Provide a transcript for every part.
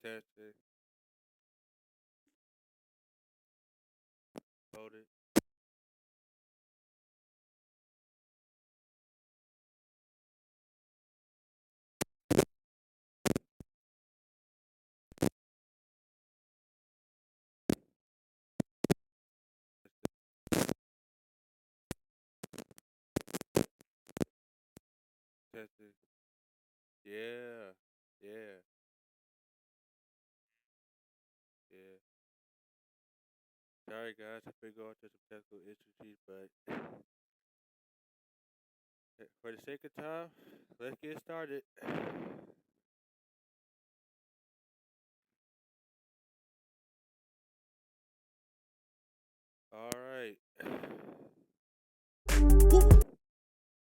Testing. Hold it. Testing. Yeah. Yeah. Yeah. Sorry guys, I've been going through some technical issues, but for the sake of time, let's get started. All right.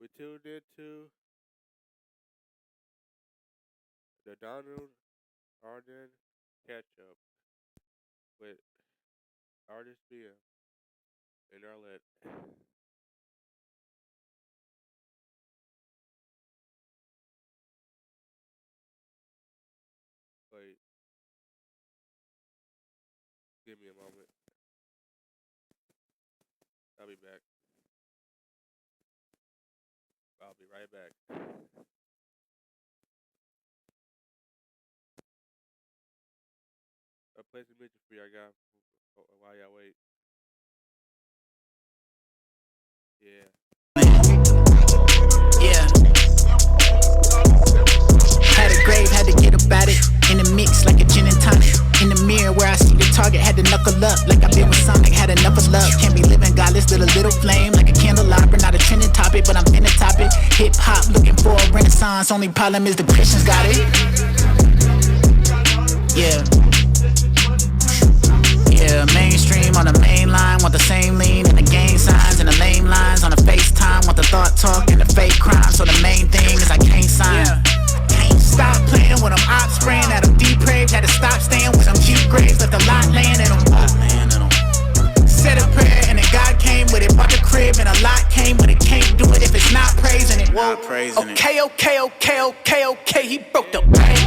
We tuned into the Donald Arden catch up with Artist BM and Arlette. Wait, give me a moment. I'll be back. I'll be right back. I'll play some music for y'all guys while y'all wait. Yeah. Yeah. Had a grave, had to get about it. In the mix like a gin and tonic. In the mirror where I see the target, had to knuckle up like I've been with Sonic. Had enough of love, can't be living godless. Little flame like a candelabra. Not a trending topic, but I'm in the topic. Hip hop looking for a renaissance. Only problem is the Christians got it. Yeah. Yeah, mainstream on the main line. Want the same lean and the gang signs and the lame lines on the FaceTime. Want the thought talk and the fake crime. So the main thing is I can't sign. Can't stop playing when I'm ops spraying at them depraved. Had to stop staying with them cheap graves. Left a lot laying in them. Said a prayer and then God came with it. Bought the crib and a lot came with it. Can't do it if it's not praising it. Whoa. Okay, he broke the bank.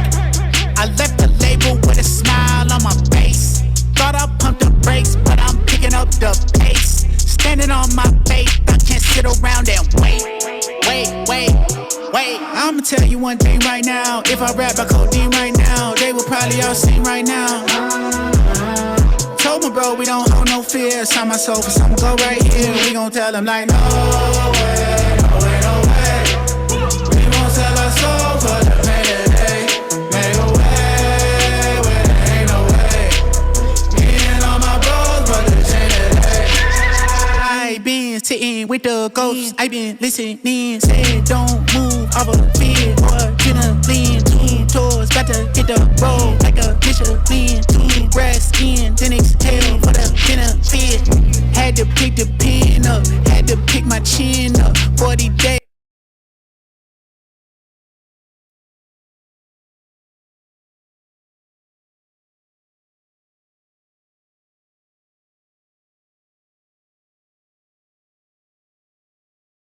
I left the label with a smile on my face. Thought I pumped the brakes, but I'm picking up the pace. Standing on my faith, I can't sit around and wait. I'ma tell you one thing right now. If I rap about codeine right now, they will probably all sing right now. Told my bro we don't hold no fear. Sign my soul for something go right here. We gon' tell them like no way. We gon' sell our soul for the payday. Make a way where there ain't no way. Me and all my bros, but this ain't a day. I been sitting with the ghosts. I been listening. Said don't move off of fear. Adrenaline, 2 tours, about to hit the road like a Michelin. 2 breaths in, then exhale for the benefit. Had to pick the pen up, had to pick my chin up. 40 days.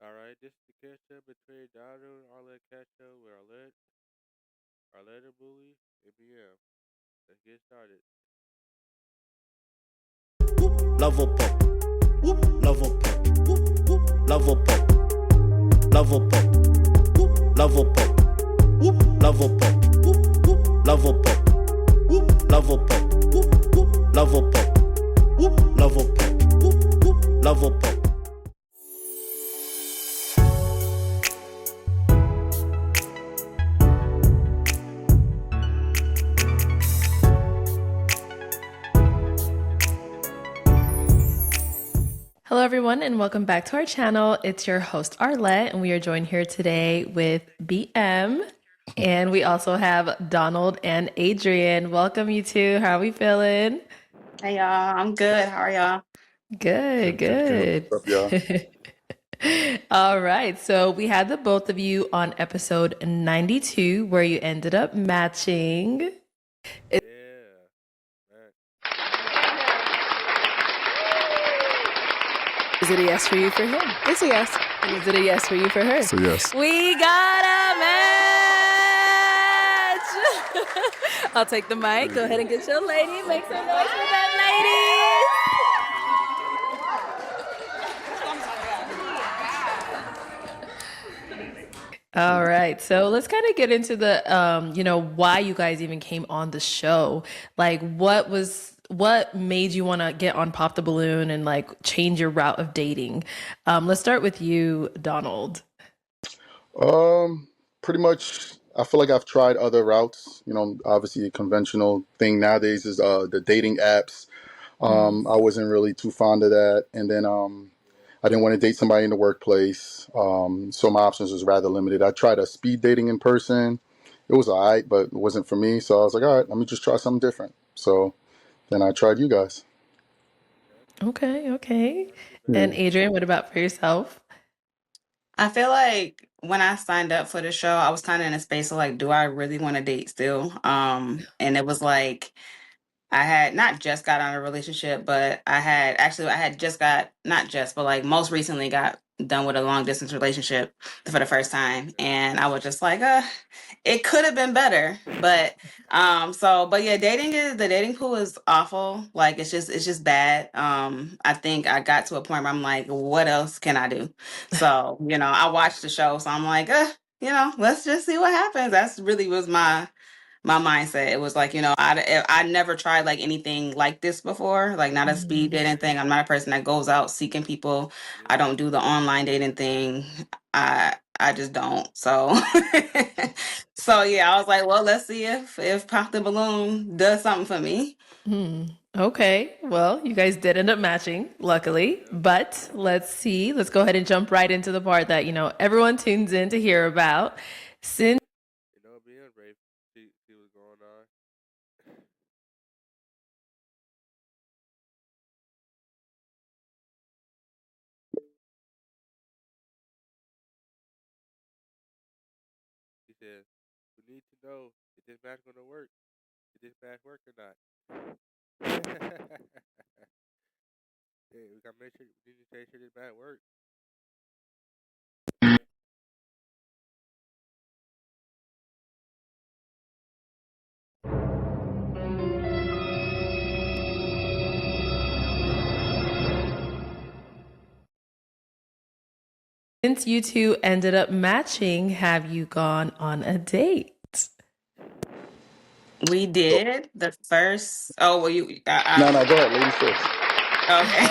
Alright, this is the catch up between Donald and Arlette catch up with Arlette Bully, and BM. Let's get started. Love up, love up, love up, love up, love up, love up, love up, love up, love up, love up, love up. Hello everyone and welcome back to our channel. It's your host Arlette and we are joined here today with BM and we also have Donald and Adrian. Welcome you two. How are we feeling? Hey y'all, I'm good. How are y'all? Good. What's up, y'all? All right. So we had the both of you on episode 92 where you ended up matching. Yeah. Is it a yes for you for him? It's a yes. And is it a yes for you for her? So yes. We got a match! I'll take the mic. Go ahead and get your lady. Make some noise for that, ladies. All right. So let's kind of get into the why you guys even came on the show. Like what made you want to get on Pop the Balloon and like change your route of dating? Let's start with you, Donald. Pretty much, I feel like I've tried other routes. You know, obviously, a conventional thing nowadays is the dating apps. I wasn't really too fond of that, and then I didn't want to date somebody in the workplace. So my options was rather limited. I tried a speed dating in person. It was alright, but it wasn't for me. So I was like, all right, let me just try something different. So then I tried you guys. Okay. Yeah. And Adrian, what about for yourself? I feel like when I signed up for the show, I was kind of in a space of like, do I really want to date still? And it was like I had not just got out of a relationship, but I had just got not just, but like most recently got done with a long distance relationship for the first time. And I was just like, it could have been better. But yeah, the dating pool is awful. Like it's just bad. I think I got to a point where I'm like, what else can I do? So, I watched the show, so I'm like, let's just see what happens. That's really was my mindset. It was like, I never tried like anything like this before, like not a speed dating thing. I'm not a person that goes out seeking people. I don't do the online dating thing. I just don't. So so yeah, I was like, well, let's see if Pop the Balloon does something for me. Okay. Well, you guys did end up matching, luckily. But let's see. Let's go ahead and jump right into the part that, everyone tunes in to hear about. Since Being brave, see what's going on. He says, we need to know if this match gonna work. Is this match work or not? Yeah, we gotta make sure we need to make sure this match works. you two ended up matching, have you gone on a date? We did the first. Oh, well, you. No, no, go ahead, ladies first. Okay.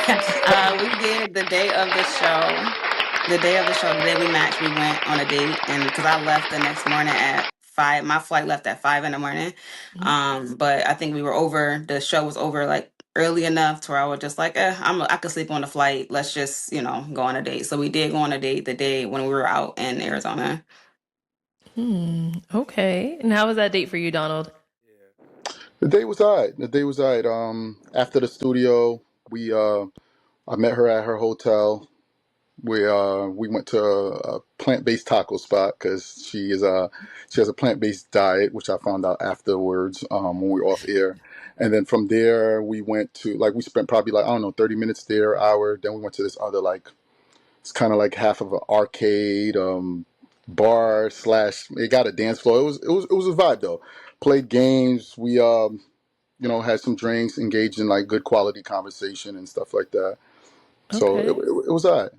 We did the day of the show. The day of the show, the day we matched, we went on a date, and because I left the next morning at 5, my flight left at 5 in the morning. But I think we were over. The show was over like early enough to where I was just like, I could sleep on the flight. Let's just go on a date. So we did go on a date the day when we were out in Arizona. Okay. And how was that date for you, Donald? Yeah. The day was alright. The day was alright. After the studio, we I met her at her hotel. We went to a plant-based taco spot because she has a plant-based diet, which I found out afterwards when we were off air. And then from there we went to like we spent probably like I don't know 30 minutes there, hour. Then we went to this other like it's kind of like half of an arcade bar slash. It got a dance floor. It was a vibe though. Played games. We had some drinks, engaged in like good quality conversation and stuff like that. So Okay. it was alright.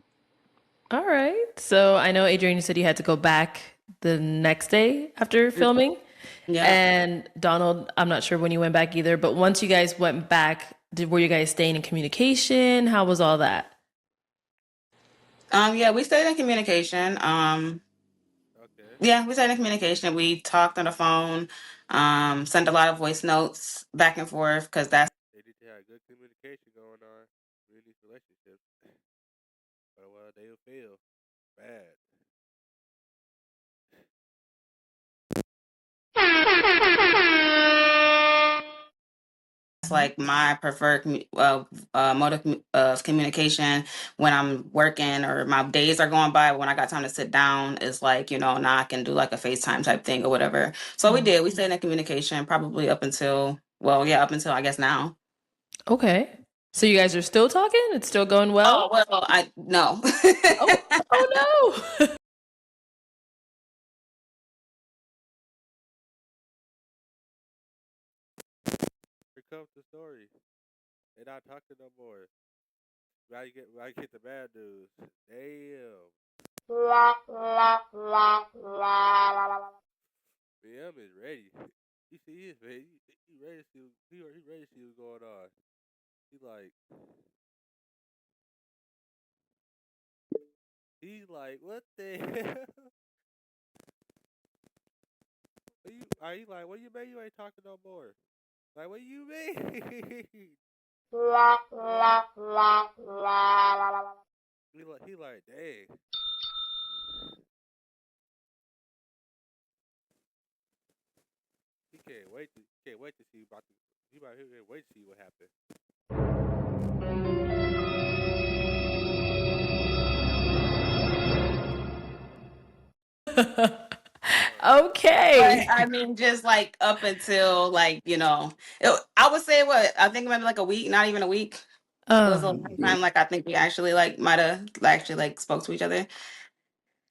All right. So I know, Adrian, you said you had to go back the next day after filming. Yeah. And Donald, I'm not sure when you went back either, but once you guys went back, were you guys staying in communication? How was all that? Yeah, we stayed in communication. Okay. Yeah, we stayed in communication. We talked on the phone, sent a lot of voice notes back and forth because that's They need to have good communication going on in these relationships. Otherwise, they will fail bad. like my preferred mode of communication when I'm working or my days are going by. When I got time to sit down, is like, now I can do like a FaceTime type thing or whatever. So we stayed in communication probably up until, well, yeah, up until I guess now. Okay. So you guys are still talking? It's still going Oh, well? well, no. Oh no. with the story. They not talking no more. When I get the bad news. Damn. BM is ready. You see, he is ready. He ready to see. He ready to see what's going on. He like. He's like, what the hell? He like, what you mean you ain't talking no more? Like, what you mean? he like, dang. He can't wait to see about the. He can't wait to see what happened. Okay. But I mean, just like up until like I would say what I think maybe like a week, not even a week. It was a long time. Like I think we actually like might have actually like spoke to each other.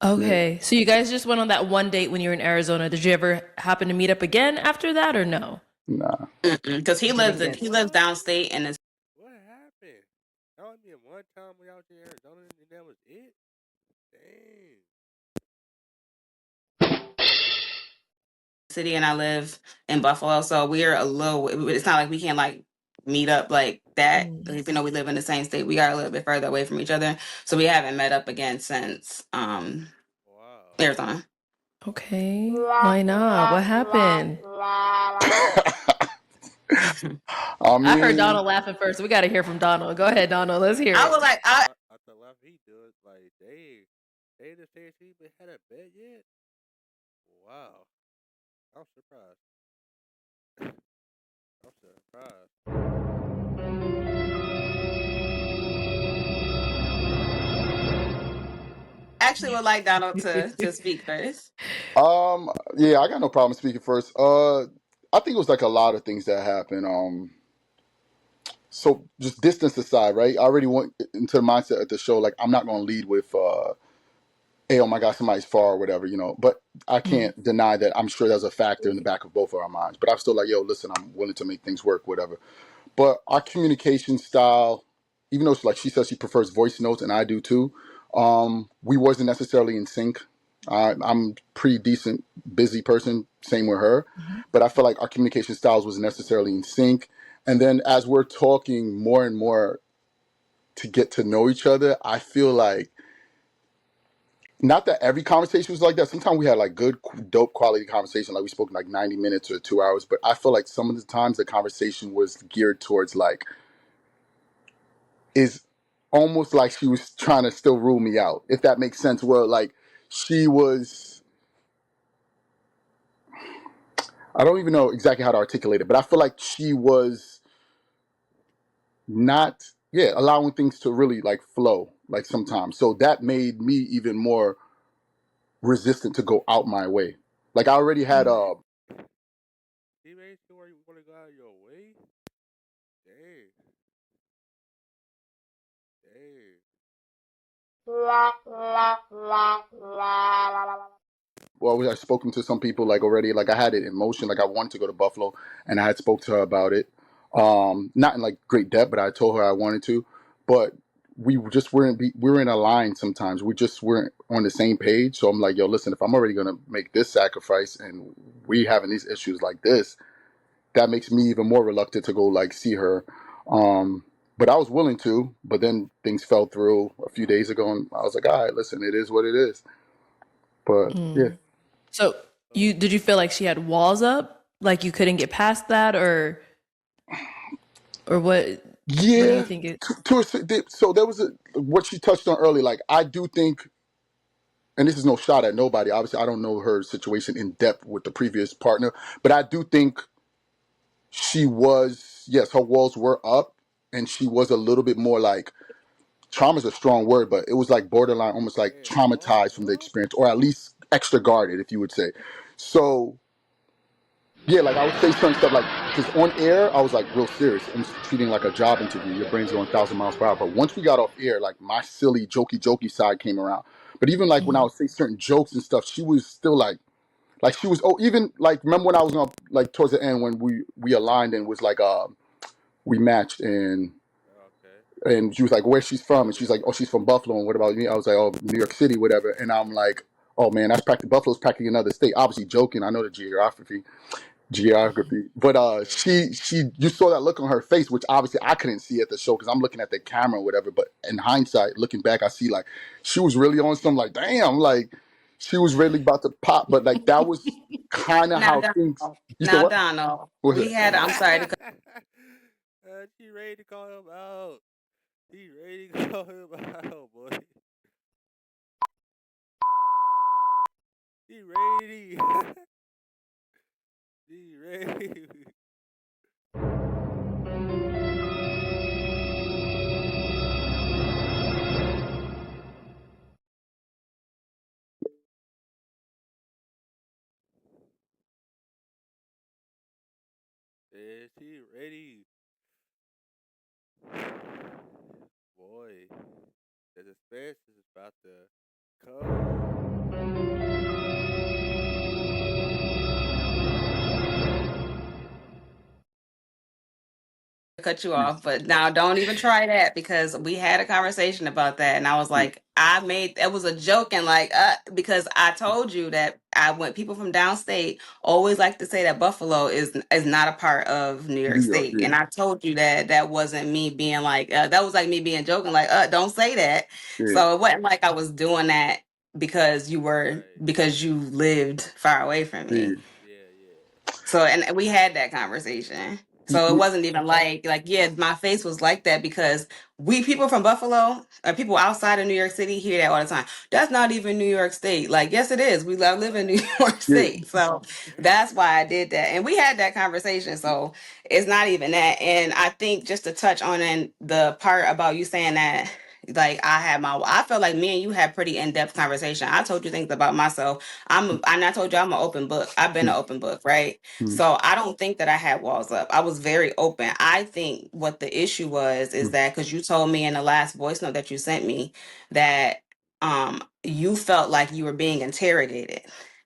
Okay. So you guys just went on that one date when you were in Arizona. Did you ever happen to meet up again after that or no? Nah. Because he You lives didn't. he lives downstate and it's What happened? That only been one time we out there in Arizona and that was it? Dang. city and I live in Buffalo, so we're a little. It's not like we can like meet up like that. Even though we live in the same state, we are a little bit further away from each other, so we haven't met up again since Wow. Arizona. Okay. Why not? What happened? I I heard mean, Donald laughing first. We got to hear from Donald. Go ahead, Donald. Let's hear I it. was like, I thought laugh he do it like, dang. They in the same team but had a bet yet? Wow. I'm surprised. I'm surprised. actually would like Donald to speak first. yeah, I got no problem speaking first. I think it was like a lot of things that happened. So just distance aside, right? I already went into the mindset of the show, like I'm not going to lead with, hey, oh my God, somebody's far or whatever, But I can't deny that I'm sure there's a factor in the back of both of our minds. But I'm still like, yo, listen, I'm willing to make things work, whatever. But our communication style, even though like she says she prefers voice notes and I do too, we wasn't necessarily in sync. I'm pretty decent, busy person, same with her. But I feel like our communication styles wasn't necessarily in sync. And then as we're talking more and more to get to know each other, I feel like not that every conversation was like that. Sometimes we had like good, dope quality conversation, like we spoke in like 90 minutes or 2 hours. But I feel like some of the times the conversation was geared towards like, is almost like she was trying to still rule me out, if that makes sense. Where like she was, I don't even know exactly how to articulate it, but I feel like she was not, allowing things to really like flow like sometimes. So that made me even more resistant to go out my way. Like I already had He made sure you want to go out of your way? Dang. Dang. well, I've spoken to some people like already, like I had it in motion, like I wanted to go to Buffalo and I had spoke to her about it. Not in like great depth, but I told her I wanted to, but we just we were in a line sometimes. We just weren't on the same page. So I'm like, yo, listen, if I'm already going to make this sacrifice and we having these issues like this, that makes me even more reluctant to go like see her. But I was willing to, but then things fell through a few days ago and I was like, all right, listen, it is what it is. But yeah. So did you feel like she had walls up? Like you couldn't get past that or what? What do you Yeah, think it? so there was what she touched on earlier. Like I do think, and this is no shot at nobody. Obviously, I don't know her situation in depth with the previous partner, but I do think she was, yes, her walls were up, and she was a little bit more like, trauma is a strong word, but it was like borderline, almost like Damn, walls traumatized from the up? experience, or at least extra guarded, if you would say. So yeah, like I would say certain stuff like, because on air, I was like real serious. I'm treating like a job interview. Your brain's going 1,000 miles per hour. But once we got off air, like my silly, jokey side came around. But even like when I would say certain jokes and stuff, she was still like she was, even like, remember when I was on, like towards the end when we aligned and was like, we matched, Okay. and she was like, where she's from, and she's like, oh, she's from Buffalo. And what about me? I was like, oh, New York City, whatever. And I'm like, oh man, that's practically Buffalo's practically another state. Obviously joking. I know the geography, but Yeah. she you saw that look on her face, which obviously I couldn't see at the show because I'm looking at the camera or whatever. But in hindsight, looking back, I see like she was really on some, like, damn, like she was really about to pop. But like that was kind of Now, how things. Donald. You said what? What was We had. I'm sorry to cut. She ready to call him out. She ready to call him out, boy. She ready. She ready. Is she ready? Boy, the suspense is about to come. Cut you off, but now don't even try that because we had a conversation about that, and I was like, I made it was a joke, and like, because I told you that I went people from downstate always like to say that Buffalo is not a part of New York New York? State, Yeah, and I told you that that wasn't me being like, that was like me being joking, like, don't say that. yeah, So it wasn't like I was doing that because right. because you lived far away from yeah. me. Yeah. So, and we had that conversation. Y- So it y- wasn't even like, yeah, my face was like that because we people from Buffalo, or people outside of New York City hear that all the time. That's not even New York State. Like, yes, it is. We live in New York Yeah. State. So that's why I did that. And we had that conversation. So it's not even that. And I think just to touch on the part about you saying that, like I felt like me and you had pretty in-depth conversation. I told you things about myself. And I told you I'm an open book. I've been an open book, right? Mm, So I don't think that I had walls up. I was very open. I think what the issue was is mm, that because you told me in the last voice note that you sent me that you felt like you were being interrogated.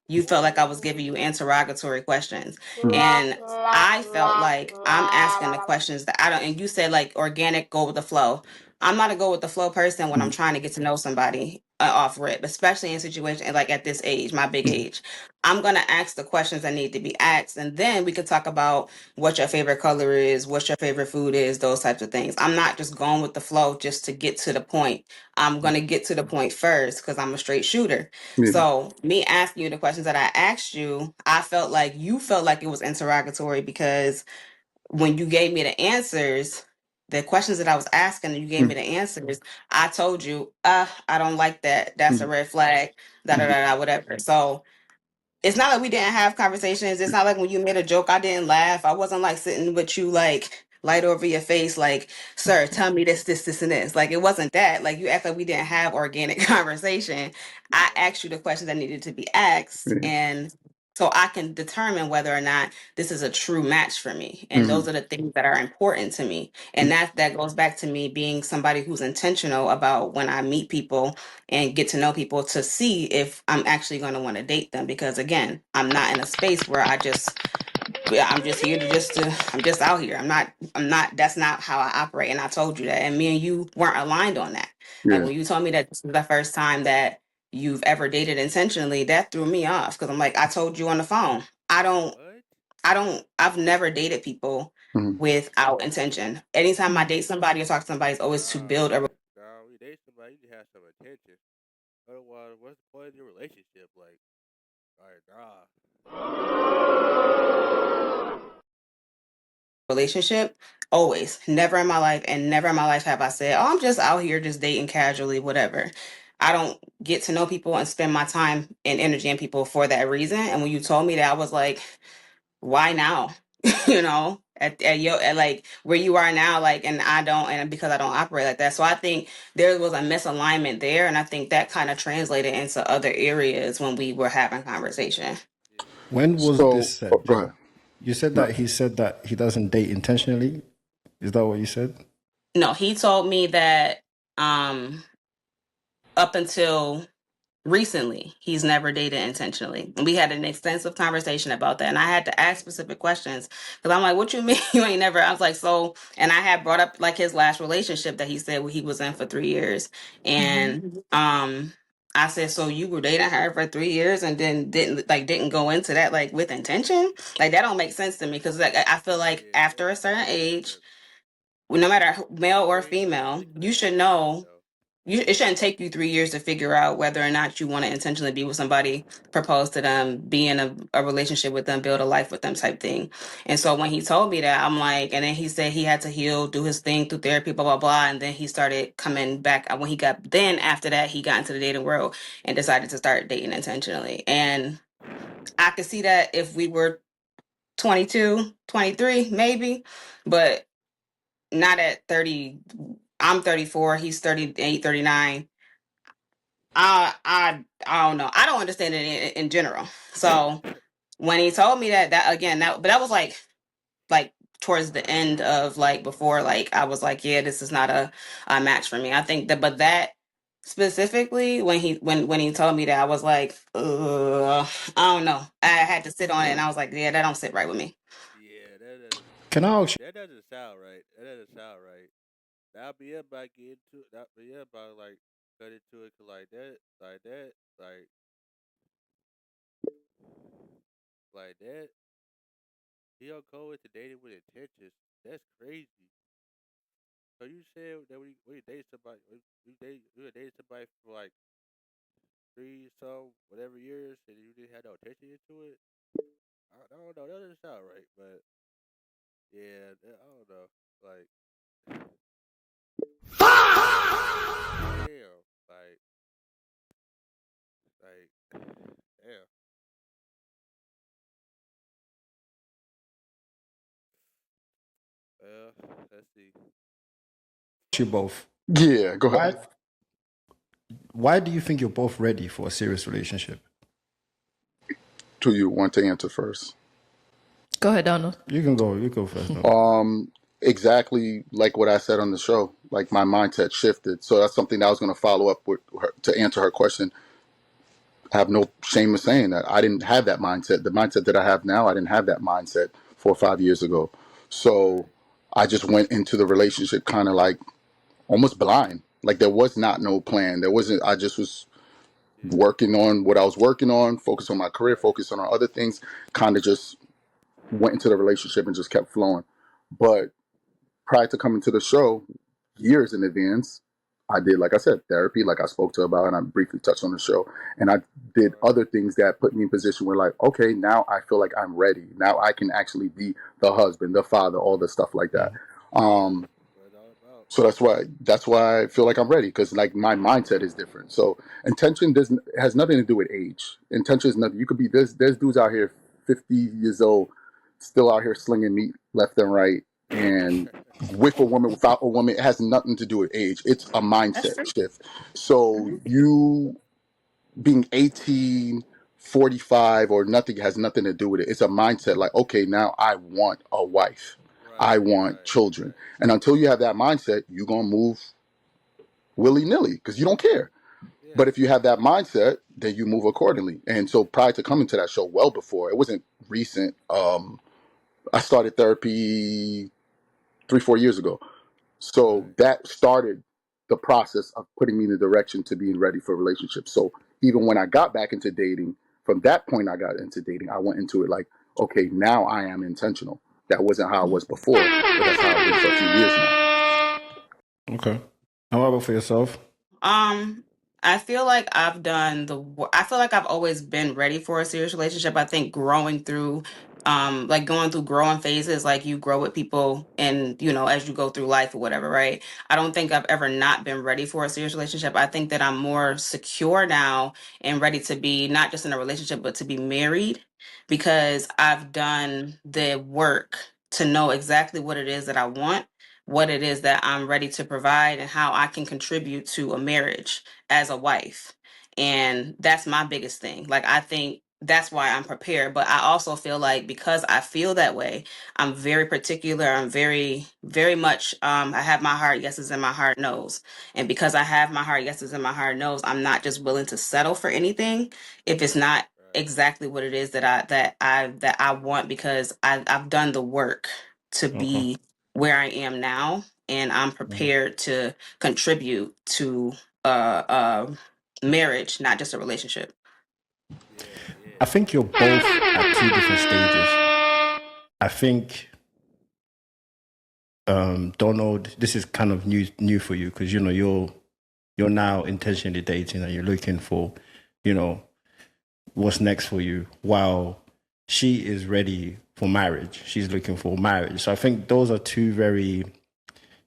You felt like I was giving you interrogatory questions. mm, And I felt like I'm asking the questions that I don't, and you said like organic, go with the flow. I'm not a go with the flow person when I'm mm, trying to get to know somebody off rip, especially in situations like at this age, my big mm, age. I'm going to ask the questions that need to be asked. And then we can talk about what your favorite color is, what your favorite food is, those types of things. I'm not just going with the flow just to get to the point. I'm going to get to the point first because I'm a straight shooter. yeah. So, me asking you the questions that I asked you, I felt like you felt like it was interrogatory because when you gave me the answers, the questions that I was asking and you gave me Mm, the answers, I told you, I don't like that. That's a mm, red flag, da da mm, da da, whatever. So, it's not like we didn't have conversations. It's not like when you made a joke, I didn't laugh. I wasn't like sitting with you like light over your face, like, sir, tell me this, and this. Like it wasn't that. Like you act like we didn't have organic conversation. I Yeah. asked you the questions that needed to be asked, yeah. and so I can determine whether or not this is a true match for me. And those Mm, are the things that are important to me. And mm, that goes back to me being somebody who's intentional about when I meet people and get to know people to see if I'm actually going to want to date them because again, I'm not in a space where I'm just here I'm just out here. I'm not that's not how I operate and I told you that and me and you weren't aligned on that. Like yeah. when you told me that this is the first time that you've ever dated intentionally, that threw me off because I'm like I told you on the phone. What? I've never dated people Mm, without intention. Anytime I date somebody or talk to somebody, it's always to Nah, build a nah. We date somebody, you need to have some attention. Otherwise, what's the point of your relationship? Like, nah. relationship. Always. Never in my life, and never in my life have I said, oh, I'm just out here just dating casually, whatever. I don't get to know people and spend my time and energy in people for that reason. And when you told me that, I was like, why now? you know, at like where you are now, like, and I don't, and because I don't operate like that. So I think there was a misalignment there. And I think that kind of translated into other areas when we were having conversation. Yeah. When was this so said, go ahead. Joe? You said No. that he said that he doesn't date intentionally. Is that what you said? No, he told me that um up until recently he's never dated intentionally. And we had an extensive conversation about that. And I had to ask specific questions because I'm like, what you mean you ain't never? I was like, so, and I had brought up like his last relationship that he said he was in for 3 years. And I said, so you were dating her for 3 years and then didn't go into that like with intention? Like that don't make sense to me because like I feel like Yeah, after a that certain don't make age, sense. no matter male or 3 years female, is you a should long time know though. it shouldn't take you 3 years to figure out whether or not you want to intentionally be with somebody, propose to them, be in a relationship with them, build a life with them type thing. And so when he told me that, I'm like, and then he said he had to heal, do his thing through therapy, blah, blah, blah. And then he started coming back when then after that, he got into the dating world and decided to start dating intentionally. And I could see that if we were 22, 23, maybe, but not at 30. I'm 34, he's 38, 39. I don't know. I don't understand it in general. So when he told me that again, but that was like towards the end of like before, like I was like, yeah, this is not a match for me. I think but that specifically when he told me that, I was like, I don't know. I had to sit on it and I was like, yeah, that don't sit right with me. Yeah, that Can I ask that doesn't sound right. That doesn't sound right. That'll be about get into that. But yeah, about like cut into it 'cause like that. He'll go into dating with intentions. That's crazy. So you said that when you date somebody, you would date somebody for like whatever years, and you didn't have no attention into it. I don't know. That doesn't sound right, but yeah, I don't know. Like, damn, damn. Let's see. you both? Yeah, go Why? ahead. Why do you think you're both ready for a serious relationship? Do you want to answer first? Go ahead, Donald. You can go. You go first. No. Exactly like what I said on the show. Like my mindset shifted, so that's something that I was going to follow up with her, to answer her question. I have no shame in saying that I didn't have that mindset. The mindset that I have now, I didn't have that mindset 4 or 5 years ago. Right. So I just went into the relationship kind of like almost blind. Like there was not no plan. There wasn't. I just was Yeah. working on what I was working on, focused on my career, Right. focused on other things. Kind of just went into the relationship and just kept flowing. But prior to coming to the show, years in advance, I did, like I said, therapy, like I spoke to about, and I briefly touched on the show. And I did Right. other things that put me in position where, like, okay, now I feel like I'm ready. Now I can actually be the husband, the father, all the stuff like that. Right. Um, What it's all about. so that's why I feel like I'm ready, because like my mindset is different. So intention doesn't has nothing to do with age. Intention is nothing. You could be there's dudes out here 50 years old, still out here slinging meat left and right, and with a woman, without a woman. It has nothing to do with age. It's a That's mindset true. shift. So you being 18, 45, or nothing has nothing to do with it. It's a mindset like, okay, now I want a wife. I Right. want Right. children. Right. And until you have that mindset, you're going to move willy nilly because you don't care. Yeah. But if you have that mindset, then you move accordingly. And so prior to coming to that show, well before, it wasn't recent. I started therapy 3, 4 years ago. So Right. that started the process of putting me in the direction to being ready for relationships. So even when I got back into dating, from that point I got into dating, I went into it like, okay, now I am intentional. That wasn't how I was before, but that's how I've been for a few years now. Okay. How about for yourself? I feel like I feel like I've always been ready for a serious relationship. I think like going through growing phases, like you grow with people and, as you go through life or whatever, right? I don't think I've ever not been ready for a serious relationship. I think that I'm more secure now and ready to be not just in a relationship, but to be married because I've done the work to know exactly what it is that I want, what it is that I'm ready to provide, and how I can contribute to a marriage as a wife. And that's my biggest thing. Like, I think that's why I'm prepared. But I also feel like because I feel that way, I'm very particular. I'm very, very much, I have my heart yeses and my heart knows. And because I have my heart yeses and my heart knows, I'm not just willing to settle for anything if it's not Right. exactly what it is that I want, because I've done the work to Okay. be where I am now, and I'm prepared to contribute to marriage, not just a relationship. Yeah, I yeah. think you're both at two different stages. I think Donald, this is kind of new for you because you're now intentionally dating and you're looking for, you know, what's next for you, while she is ready for marriage. She's looking for marriage. So I think those are two very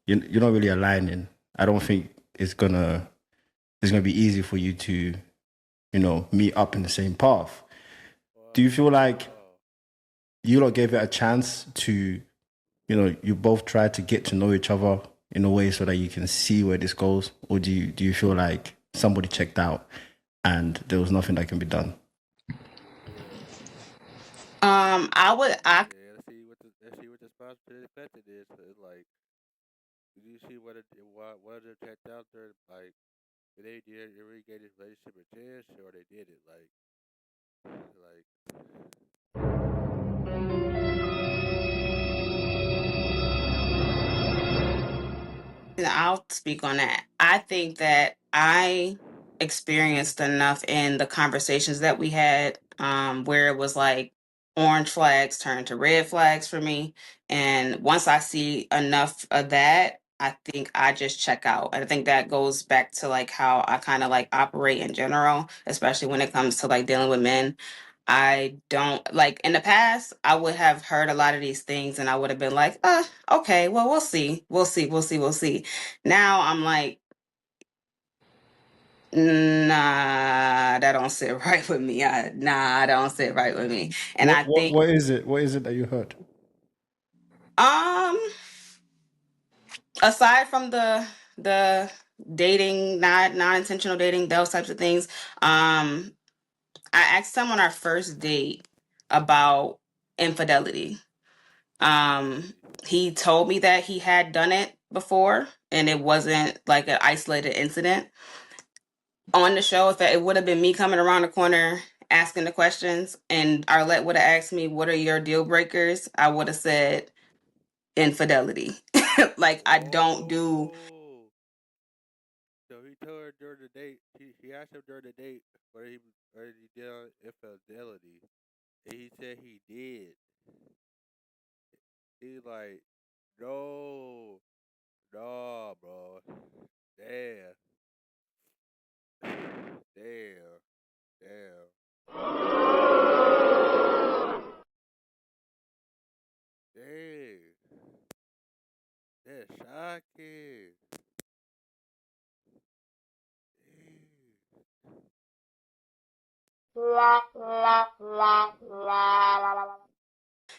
you're not really aligning. I don't think it's gonna be easy for you to, meet up in the same path. Do you feel like Oh, you lot gave it a chance to, you both tried to get to know each other in a way so that you can see where this goes? Or do you feel like somebody checked out and there was nothing that can be done? yeah. I Yeah, let's see what the response to the question is. So it's like, did you see what it checked out there? Like, did they really gave this relationship a chance, or they did it? Like, I'll speak on that. I think that I experienced enough in the conversations that we had, where it was like orange flags turned to red flags for me. And once I see enough of that, I think I just check out. And I think that goes back to like how I kind of like operate in general, especially when it comes to like dealing with men. I don't like in the past, I would have heard a lot of these things and I would have been like, okay, well, we'll see. We'll see. We'll see. We'll see. Now I'm like, nah, that don't sit right with me. Nah, that don't sit right with me. And What I what think, what is it? What is it that you heard? um, aside from the dating, not non-intentional dating, those types of things, I asked him on our first date about infidelity. Um, infidelity. he told me that he had done it before and it wasn't like an isolated incident. On the show, if it would have been me coming around the corner asking the questions and Arlette would have asked me, what are your deal breakers? I would have said infidelity. Like, I don't do. Oh, so he told her during the date. He asked him during the date whether he did on infidelity, and he said he did. He like, no, no, bro. Damn, damn, damn, dang. That's shocking. Dang.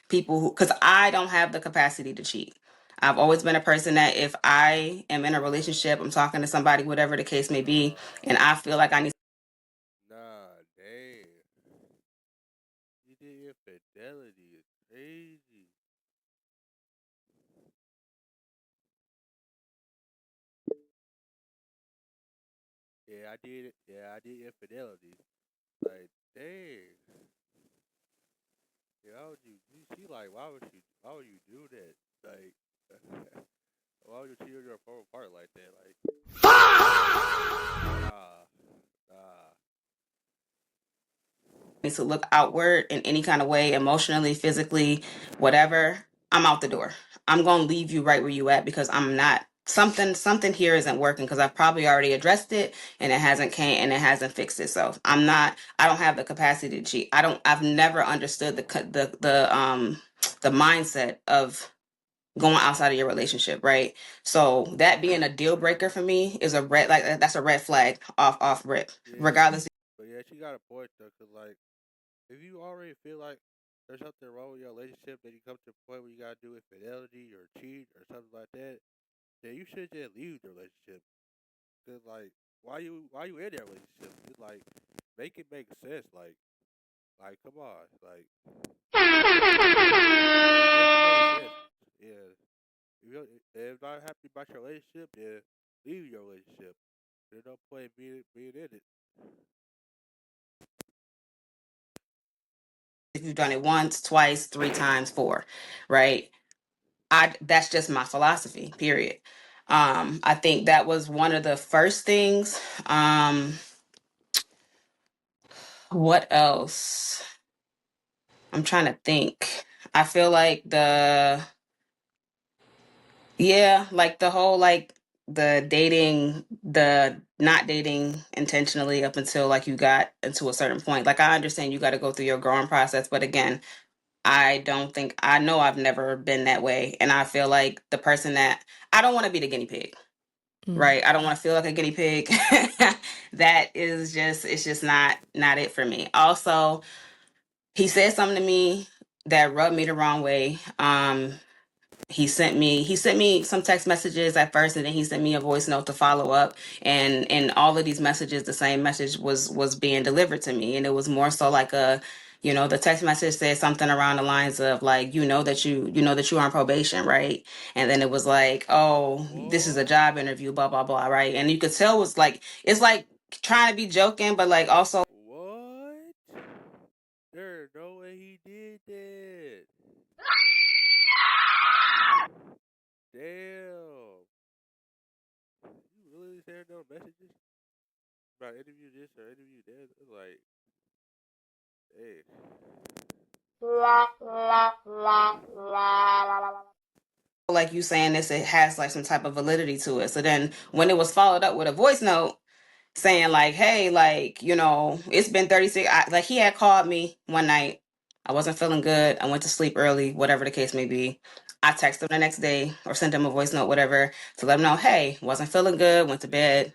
People who, because I don't have the capacity to cheat. I've always been a person that if I am in a relationship, I'm talking to somebody, whatever the case may be, and I feel like I need. Nah, damn. You did infidelity is crazy. Yeah, I did it. Yeah, I did infidelity. Like, dang. Yeah, why would she like, why would you do that? Like, why would you cheat on your former partner like that? Like, nah, nah. To look outward in any kind of way, emotionally, physically, whatever, I'm out the door. I'm gonna leave you right where you at because I'm not something here isn't working because I've probably already addressed it and it hasn't fixed itself. I don't have the capacity to cheat. I've never understood the mindset of going outside of your relationship, right? So that being a deal breaker for me is a red, like that's a red flag off rip, Yeah, regardless. but yeah, she got a point though, 'cause like, if you already feel like there's something wrong with your relationship, then you come to a point where you gotta do infidelity or cheat or something like that, then you should just leave the relationship. 'Cause like, why you in that relationship? It's like, make it make sense. Like, Like, come on, like, make it make sense. Yeah, if not happy about your relationship, then leave your relationship. There's no point being in it. If you've done it once, twice, 3 times, 4, right? That's just my philosophy, period. I think that was one of the first things. What else? I'm trying to think. I feel like like the whole like the dating, the not dating intentionally up until like you got into a certain point. Like I understand you got to go through your growing process, but again, I know I've never been that way. And I feel like the person that I don't want to be the guinea pig, right? I don't want to feel like a guinea pig. That is just, it's just not it for me. Also, he said something to me that rubbed me the wrong way. He sent me some text messages at first, and then he sent me a voice note to follow up, and in all of these messages the same message was being delivered to me, and it was more so like the text message said something around the lines of like, that you're on probation, right? And then it was like, oh, this is a What? job interview, blah blah blah, right? And you could tell it was like, it's like trying to be joking, but like also What? There's no way he did that. Damn. You really send no messages about interview this or interview that? It's like, hey. like you saying this, it has like some type of validity to it. So then when it was followed up with a voice note saying like, hey, like, it's been 36, like he had called me one night. I wasn't feeling good. I went to sleep early, whatever the case may be. I texted him the next day or sent him a voice note, whatever, to let him know, hey, wasn't feeling good, went to bed.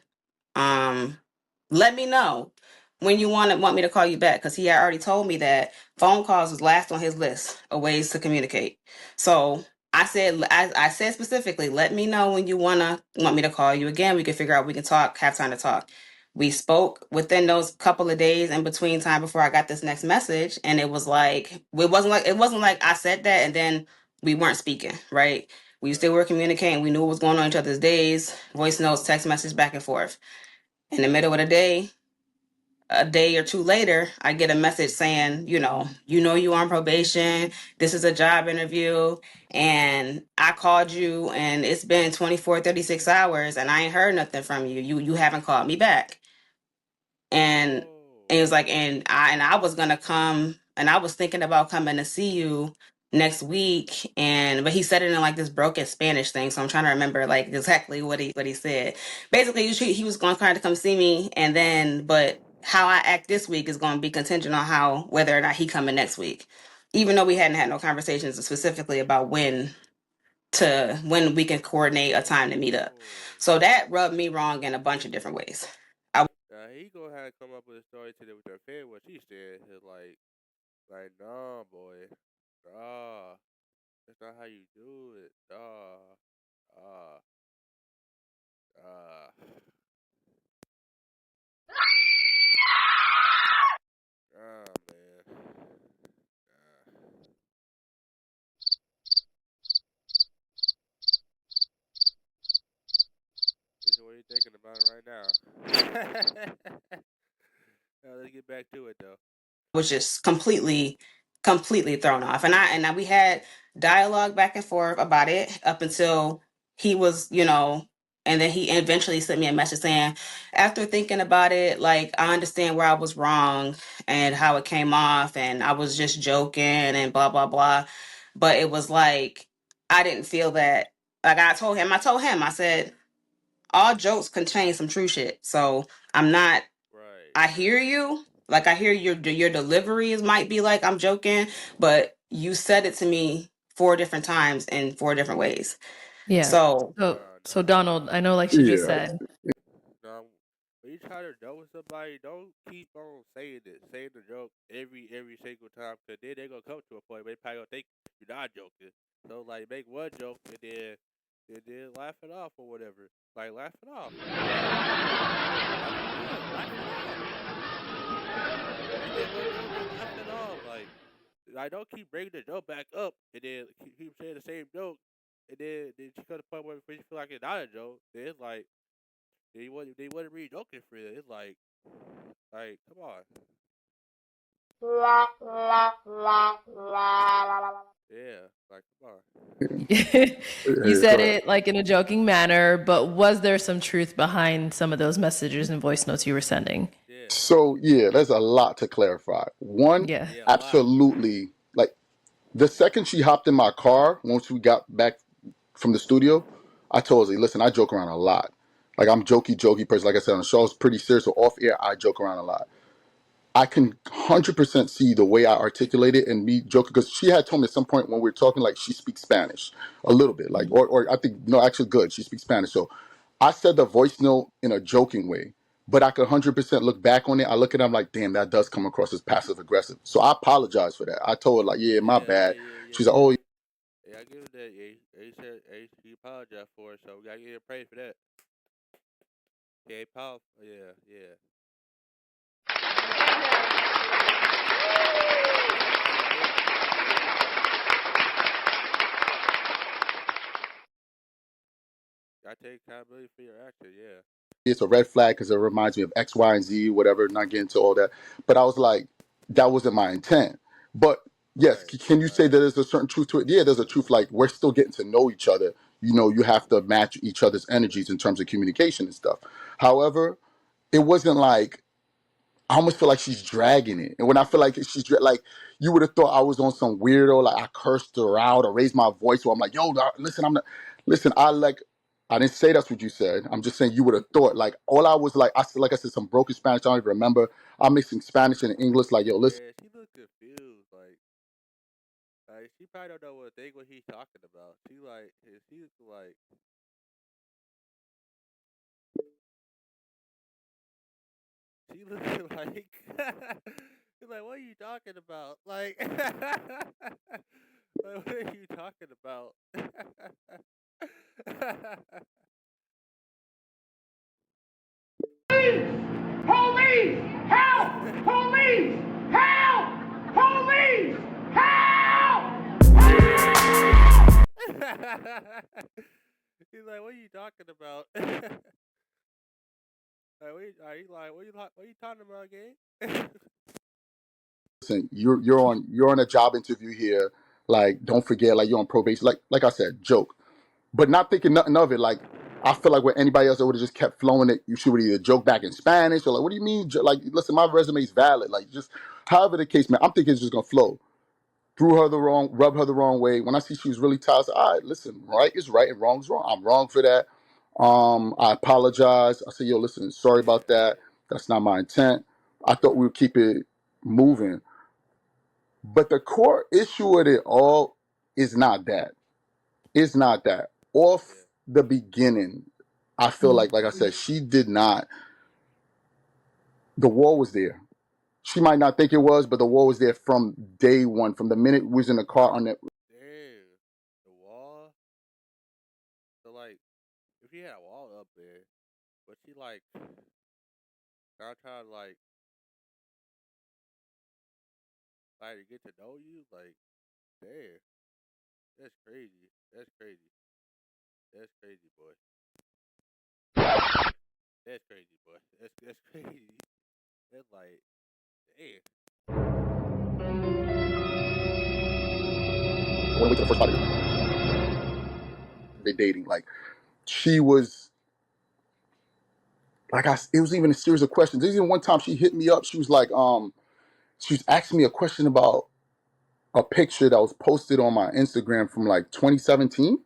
Let me know when you want me to call you back, because he had already told me that phone calls was last on his list of ways to communicate. So I said specifically, let me know when you want me to call you again. We can figure out, we can talk, have time to talk. We spoke within those couple of days in between time before I got this next message, and it wasn't like I said that and then we weren't speaking, right? We still were communicating. We knew what was going on in each other's days, voice notes, text message, back and forth. In the middle of the day, a day or two later, I get a message saying, you're on probation. This is a job interview. And I called you and it's been 24, 36 hours and I ain't heard nothing from you. You haven't called me back. And Whoa. it was like, and I was gonna come, and I was thinking about coming to see you next week, but he said it in like this broken Spanish thing, so I'm trying to remember like exactly what he said. Basically, he was going to try to come see me, and then but how I act this week is going to be contingent on whether or not he coming next week, even though we hadn't had no conversations specifically about when we can coordinate a time to meet up. So that rubbed me wrong in a bunch of different ways. He gonna have to come up with a story today with her fan. What she said is like, nah, boy, nah, that's not how you do it, nah, ah, ah, man, This is what you're thinking about right now. Let's get back to it though. Was just completely thrown off, and we had dialogue back and forth about it up until he was, and then he eventually sent me a message saying, after thinking about it, like, I understand where I was wrong and how it came off, and I was just joking and blah blah blah, but it was like, I didn't feel that. Like, I told him, I said, all jokes contain some true shit, so I'm not. Right. I hear you. Like, I hear your delivery might be like I'm joking, but you said it to me 4 different times in 4 different ways. Yeah. So So Donald, I know, like she just said, When you try to joke with somebody, don't keep on saying the joke every single time, because then they're gonna come to a point where they probably gonna think you're not joking. So like, make one joke and then laugh it off or whatever. Like, laugh it off. Laugh it off. I don't keep bringing the joke back up, and then keep saying the same joke, and then she cut the point where she feel like it's not a joke. Then it's like they wasn't really joking for it. It's like come on. Yeah, like come on. You Yeah, said go ahead. it like in a joking manner, but was there some truth behind some of those messages and voice notes you were sending? Yeah, So yeah, there's a lot to clarify. One, Yeah. yeah, a lot. absolutely, like the second she hopped in my car, once we got back from the studio, I told her, listen, I joke around a lot. Like I'm jokey person. Like I said on the show, it's pretty serious. So off air, I joke around a lot. I can 100% see the way I articulate it and me joking, because she had told me at some point when we were talking, like she speaks Spanish a little bit, like, or I think, no, actually good. She speaks Spanish. So I said the voice note in a joking way, but I could 100% look back on it. I look at it, I'm like, damn, that does come across as passive aggressive. So I apologize for that. I told her like, yeah, my bad. She's like, oh, Yeah, I give it that. He said he apologized for it, so we gotta give him praise for that. Yeah, he powerful. Yeah, yeah. Gotta take accountability for your action. Yeah. it's a red flag because it reminds me of X, Y, and Z, whatever, not getting into all that. But I was like, that wasn't my intent. But yes, Right. can you say Right. that there's a certain truth to it? Yeah, there's a truth. Like we're still getting to know each other. You know, you have to match each other's energies in terms of communication and stuff. However, it wasn't like I almost feel like she's dragging it. And when I feel like like, you would have thought I was on some weirdo, like I cursed her out or raised my voice. Or I'm like, yo, listen, listen, I didn't say that's what you said. I'm just saying you would have thought, like, all I was like, like I said, some broken Spanish. I don't even remember. I'm mixing Spanish and English. Like, yo, listen, Yeah, she looked confused. Like she probably don't know what he's talking about. She's like, she looking like, she's like, what are you talking about? Like, like what are you talking about? Police! Help! Police! Help! Police! Help! He's like, what are you talking about? Like, what are you talking about, gang? you're on a job interview here. Like, don't forget, like you're on probation. Like I said, joke. But not thinking nothing of it. Like I feel like with anybody else that would have just kept flowing it, you should have either joke back in Spanish or like, what do you mean? Like, listen, my resume is valid. Like, just however the case, man. I'm thinking it's just gonna flow. Rub her the wrong way. When I see she was really tired, I said, all right, listen, right is right and wrong is wrong. I'm wrong for that. I apologize. I said, yo, listen, sorry about that. That's not my intent. I thought we would keep it moving. But the core issue with it all is not that. It's not that. Yeah, Off the beginning, I feel like I said, she did not. The wall was there. She might not think it was, but the wall was there from day one, from the minute we was in the car on that. damn, the wall. So like, if he had a wall up there, but she like, I try to like to get to know you, like, damn, that's crazy. That's crazy. That's crazy, boy. That's crazy, boy. That's crazy. That's like, damn. I want to wait till the first part of they dating. Like she was like it was even a series of questions. There's even one time she hit me up. She was like, she was asking me a question about a picture that was posted on my Instagram from like 2017.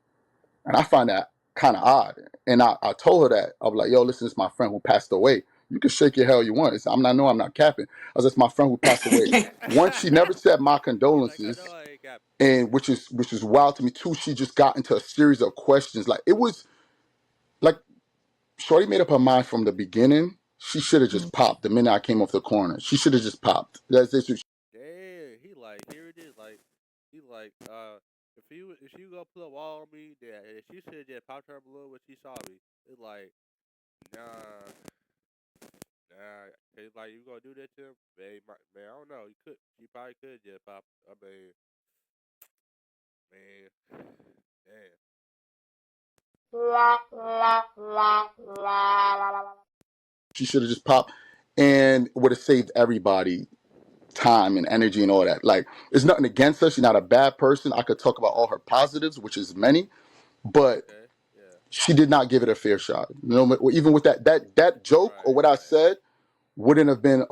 And I find that kind of odd. And I told her that. I was like, yo, listen, it's my friend who passed away. You can shake your hell you want. I'm not capping. I was, it's my friend who passed away. One, she never said my He's like, I know condolences, I ain't got. and which is wild to me. Two, she just got into a series of questions. Like it was like Shorty made up her mind from the beginning. She should have just popped the minute I came off the corner. She should have just popped. That's Damn, he like, here it is. Like, he like, if you go put a wall on me, yeah, and she should have just popped her balloon when she saw me. It's like, nah, Nah, cause like you gonna do that to him, man. Man, I don't know. You could. She probably could just pop. I mean, man, damn. She should have just popped, and would have saved everybody time and energy and all that. Like, it's nothing against her. She's not a bad person. I could talk about all her positives, which is many, but Okay, yeah. she did not give it a fair shot. You know, even with that joke or Right, what I right. said wouldn't have been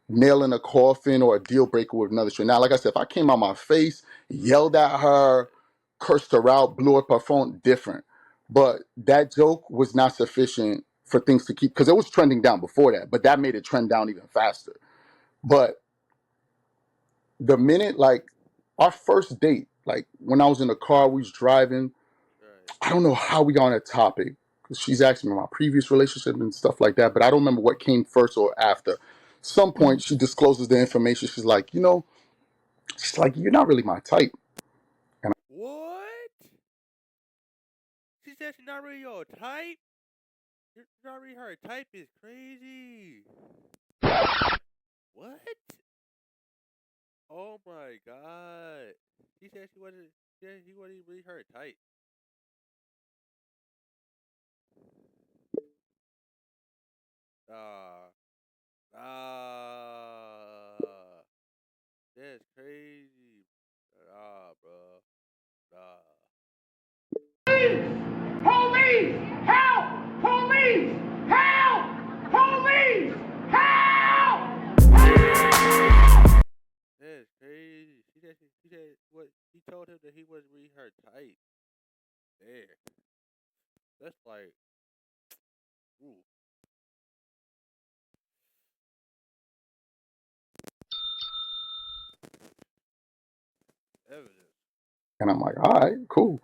nail in a coffin or a deal breaker with another straight. Now, like I said, if I came out my face, yelled at her, cursed her out, blew up her phone, different. But that joke was not sufficient for things to keep, because it was trending down before that, but that made it trend down even faster. But the minute, like, our first date, like when I was in the car, we was driving, Right. I don't know how we got on that topic, because she's asking me about my previous relationship and stuff like that, but I don't remember what came first or after. Some point, she discloses the information. She's like, she's like, you're not really my type. What? She said she's not really your type. You're not really her type. Is crazy. What? Oh my god. She said she wasn't. She said he wasn't really her type. Ah. Ah. That's crazy. Ah, bro. Nah. Police! Help! Police! Help! Police! Help! That's crazy. She said what he told him that he wasn't really her type. Damn. That's like, ooh. Evidence. And I'm like, all right, cool.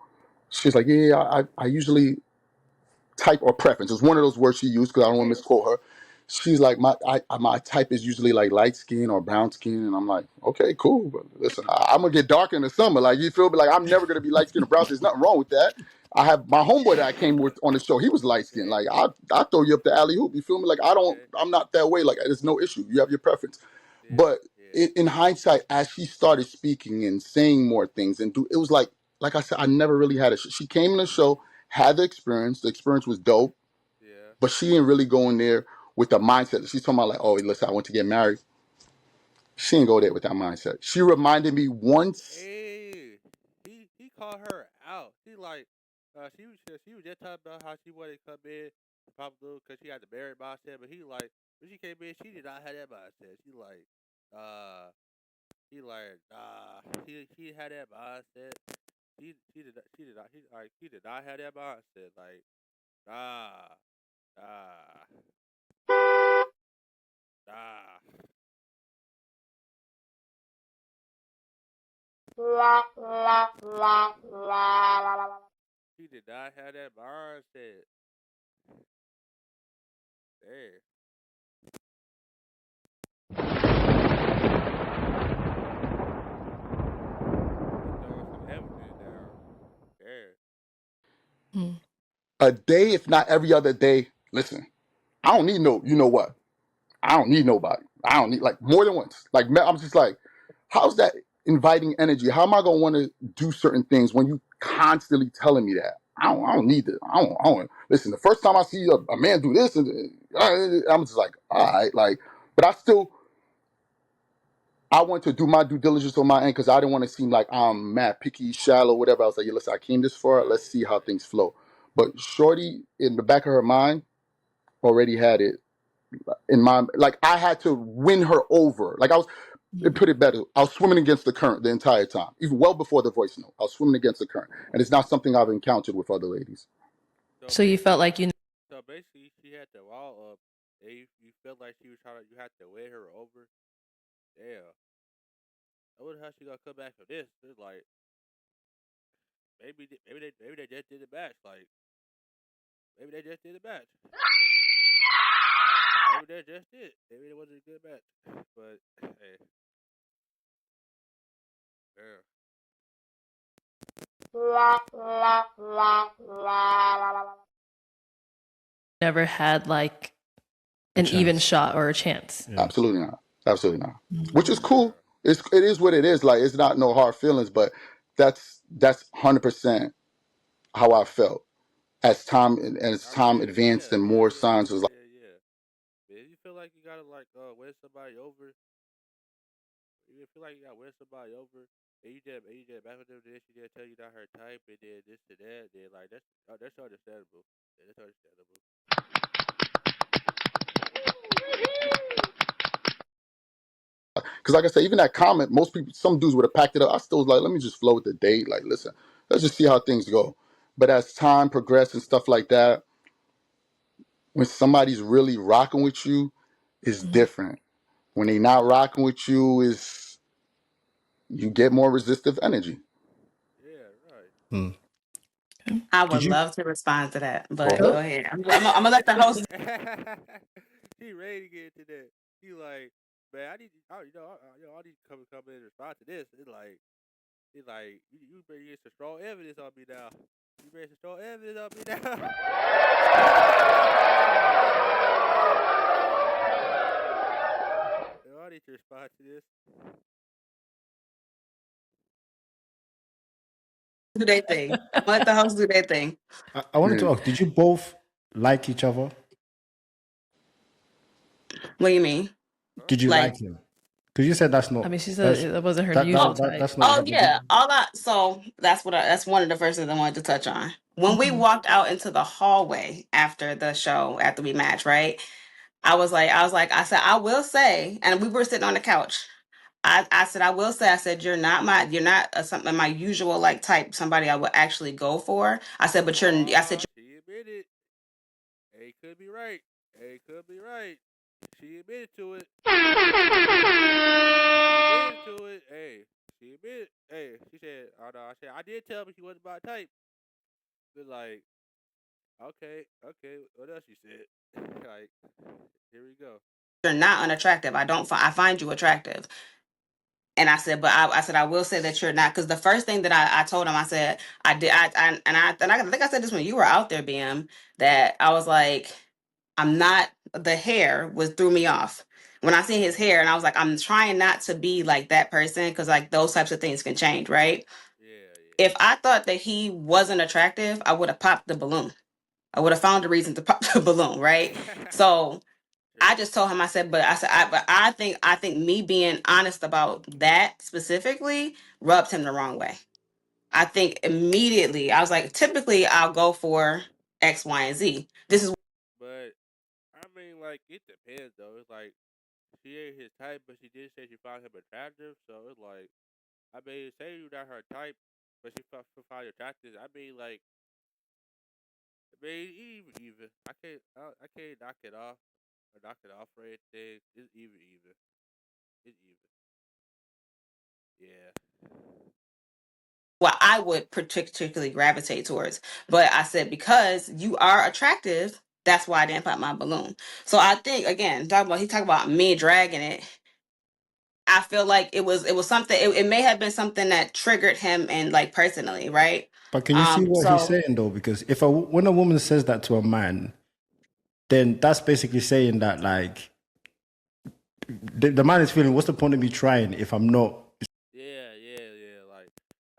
She's like, yeah, I usually type or preference. It's one of those words she used because I don't want to misquote her. She's like, my type is usually like light skin or brown skin, and I'm like, okay, cool. But listen, I'm gonna get dark in the summer. Like, you feel me? Like, I'm never gonna be light skin or brown skin. There's nothing wrong with that. I have my homeboy that I came with on the show. He was light skin. Yeah. Like, I throw you up the alley hoop. You feel me? Like, Okay. I'm not that way. Like, there's no issue. You have your preference. Yeah. But Yeah. in hindsight, as she started speaking and saying more things, it was like I said, I never really had it. She came in the show, had the experience. The experience was dope, Yeah. but she didn't really go in there with the mindset. She's talking about like, oh, listen, I want to get married. She didn't go there with that mindset. She reminded me once. Hey, he called her out. She like, she was just talking about how she wanted to come in to Papa Blue because she had the married mindset, but he like when she came in, she did not have that mindset. She like, he like, nah, he had that mindset. He did not have that mindset. Like, nah, nah, nah. He did not have that mindset. Damn. Throwing some evidence down. Damn. A day, if not every other day. Listen, I don't need no. You know what? I don't need nobody. I don't need like more than once. Like I'm just like, how's that inviting energy? How am I gonna want to do certain things when you constantly telling me that? I don't need it. I don't. Listen, the first time I see a man do this, and I'm just like, all right, like, but I want to do my due diligence on my end because I didn't want to seem like I'm mad picky, shallow, whatever. I was like, yeah, listen, I came this far. Let's Right, see how right. things flow. But Shorty, in the back of her mind, already had it in my, like, I had to win her over. Like, put it better, I was swimming against the current the entire time, even well before the voice note. I was swimming against the current, and it's not something I've encountered with other ladies. So So you felt basically, like you she had the wall up, and you felt like she was trying to, you had to win her over. Damn. I wonder how she gonna come back from this. It's like maybe they just did the match. Like maybe they just did the match. Maybe they just did. Maybe it wasn't a good match. But hey, damn. never had like an even chance. shot or a chance. Yeah. Absolutely not. Absolutely not. Which is cool. It is what it is. Like, it's not no hard feelings, but that's 100% how I felt as time advanced and more signs was like. Yeah. If you feel like you gotta like win somebody over, you feel like you gotta win somebody over, and you just back with them this, she just tell you not her type, and then this to that, then like that's understandable. Yeah, that's understandable. Because like I said, even that comment, most people, some dudes would have packed it up. I still was like, let me just flow with the date. Like, listen, let's just see how things go. But as time progressed and stuff like that, when somebody's really rocking with you, it's different. When they not rocking with you, is you get more resistive energy. Yeah, right. Hmm. I Did would you? love to respond to that, Go but ahead. go ahead. I'm gonna let the host. He ready to get into that. He like, man, I need, I need to come in and respond to this. It's like you better get some strong evidence on me now. You better some strong evidence on me now. Yo, I need to respond to this. Do their thing. Let the host do their thing. I wanted to Yeah. ask, did you both like each other? What do you mean? Did you Like, like him? Because you said that's not. I mean, she said that wasn't her that, usual that, that type. that's not. oh yeah, so that's that's one of the first things I wanted to touch on. When we walked out into the hallway after the show, after we matched, right? I said, I will say, and we were sitting on the couch. I said, I will say, I said, you're not something my usual like type, somebody I would actually go for. I said, but I said, She admitted. Hey, could be right. Hey, could be right. She admitted to it. She admitted to it. Hey, she admitted. Hey, she said, oh no, I said, I did tell me she wasn't my type. But like, okay, what else you said? Like, here we go. you're not unattractive. I find you attractive. And I said, but I said, I will say that you're not, because the first thing that I told him, I said, I did, I think I said this when you were out there, BM, that I was like, I'm not, the hair threw me off. When I seen his hair, and I was like, I'm trying not to be like that person, because like those types of things can change, right? Yeah. If I thought that he wasn't attractive, I would have popped the balloon. I would have found a reason to pop the balloon, right? So I just told him, I said, but I think me being honest about that specifically rubbed him the wrong way. I think immediately I was like, typically I'll go for X, Y, and Z. This is But I mean, like, it depends though. It's like she ain't his type, but she did say she found him attractive. So it's like, I mean, say you're not her type, but she found you attractive. I mean, like, even. I can't knock it off or knock it off or anything. It's even. It's even. Yeah. what I would particularly gravitate towards. But I said, because you are attractive, that's why I didn't pop my balloon. So I think, again, he talked about me dragging it. I feel like it was something. It may have been something that triggered him and like personally, right? But can you see what he's saying though? Because when a woman says that to a man, then that's basically saying that like the man is feeling, what's the point of me trying if I'm not? Yeah. Like,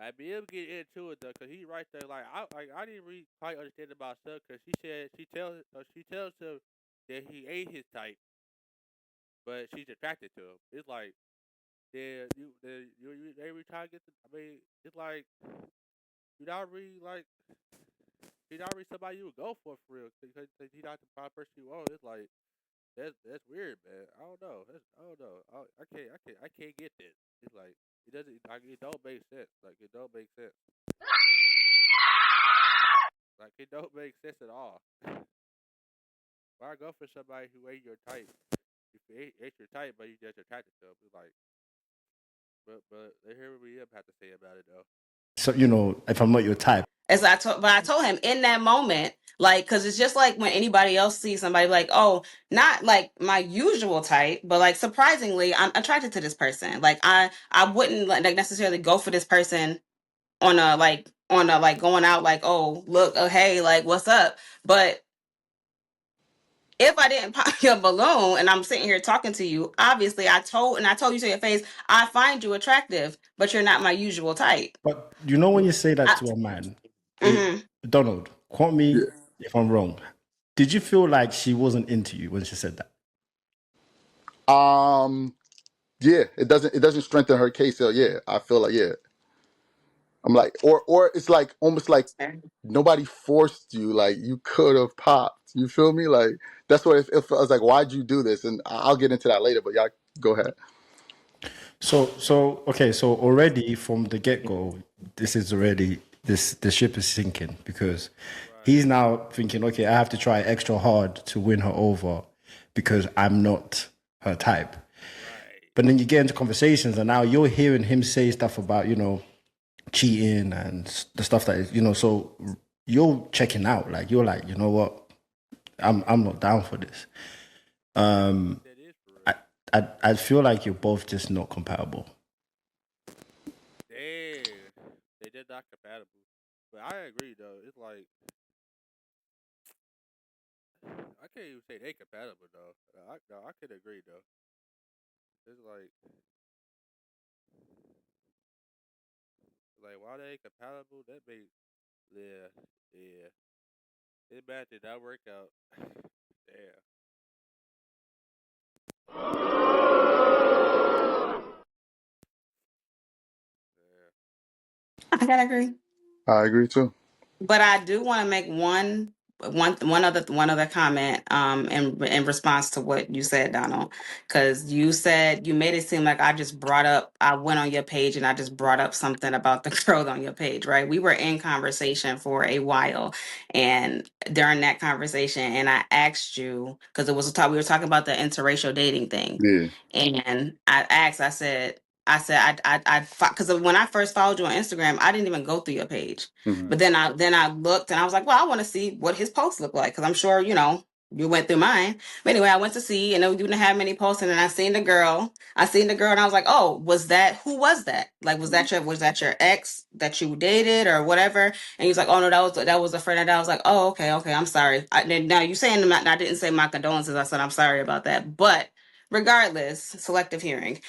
I be able to get into it though, cause he right there. Like, I didn't really quite understand about stuff, cause she said she tells him that he ain't his type, but she's attracted to him. It's like, yeah, you every time get. I mean, it's like you not really like. He's not really somebody you would go for real, because he's not the kind of person you want. It's like that's weird, man. I don't know. I don't know. I can't get this. It's like it doesn't. Like, it don't make sense. Like, it don't make sense. Like, it don't make sense at all. Why go for somebody who ain't your type? If it ain't your type, but you just attracted to him, it's like. But they hear what we have to say about it though. So if I'm not your type. As I told him in that moment, like, because it's just like when anybody else sees somebody, like, oh, not like my usual type, but like surprisingly, I'm attracted to this person. Like, I wouldn't like necessarily go for this person on a like going out like, oh look, oh hey, like what's up, but if I didn't pop your balloon and I'm sitting here talking to you, obviously I told you to your face, I find you attractive, but you're not my usual type. But you know when you say that I, to a man, mhm. Donald, quote me Yeah. if I'm wrong. Did you feel like she wasn't into you when she said that? Yeah, it doesn't strengthen her case. So yeah, I feel like, yeah. I'm like, or it's like almost like nobody forced you. Like you could have popped. You feel me? Like that's what it feels like. Why'd you do this? And I'll get into that later. But y'all go ahead. So okay, so already from the get go, this is already the ship is sinking because he's now thinking, okay, I have to try extra hard to win her over because I'm not her type. But then you get into conversations, and now you're hearing him say stuff about, cheating and the stuff that is, so you're checking out. Like you're like, you know what, I'm not down for this. That is for real. I feel like you're both just not compatible. Damn, they did not compatible. But I agree though. It's like I can't even say they compatible though. I could agree though. It's like why they ain't compatible? That makes yeah. It bad did not work out. Damn. Yeah. I gotta agree. I agree too. But I do want to make one other comment in response to what you said, Donald, because you said you made it seem like I went on your page and I just brought up something about the girl on your page, right? We were in conversation for a while, and during that conversation, and I asked you because we were talking about the interracial dating thing, Yeah. and I because when I first followed you on Instagram, I didn't even go through your page. Hmm. But then I looked and I was like, well, I want to see what his posts look like because I'm sure you went through mine. But anyway, I went to see and you didn't have many posts, and then I seen the girl. And I was like, oh, who was that? Like, was that your ex that you dated or whatever? And he was like, oh no, that was a friend. And I was like, oh, okay, I'm sorry. Now you saying I didn't say my condolences. I said I'm sorry about that, but. Regardless, selective hearing.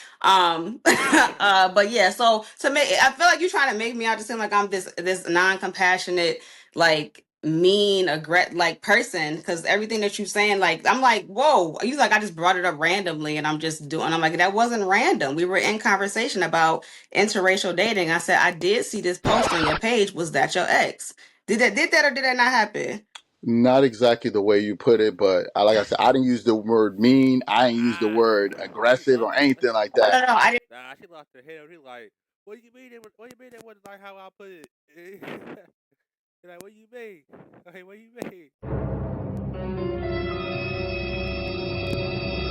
But yeah, so to me, I feel like you're trying to make me out to seem like I'm this non-compassionate, like mean, like person. Because everything that you're saying, like I'm like, whoa, you like I just brought it up randomly, and I'm like that wasn't random. We were in conversation about interracial dating. I said I did see this post on your page. Was that your ex? Did that or did that not happen? Not exactly the way you put it, but like I said, I didn't use the word mean. I didn't use the Nah, word she aggressive or lost it. anything like Oh, that. no, I didn't. Nah, she lost her head. He like, what do you mean? What do you mean that wasn't like how I put it? She's like, what do you mean? Okay, what do you mean?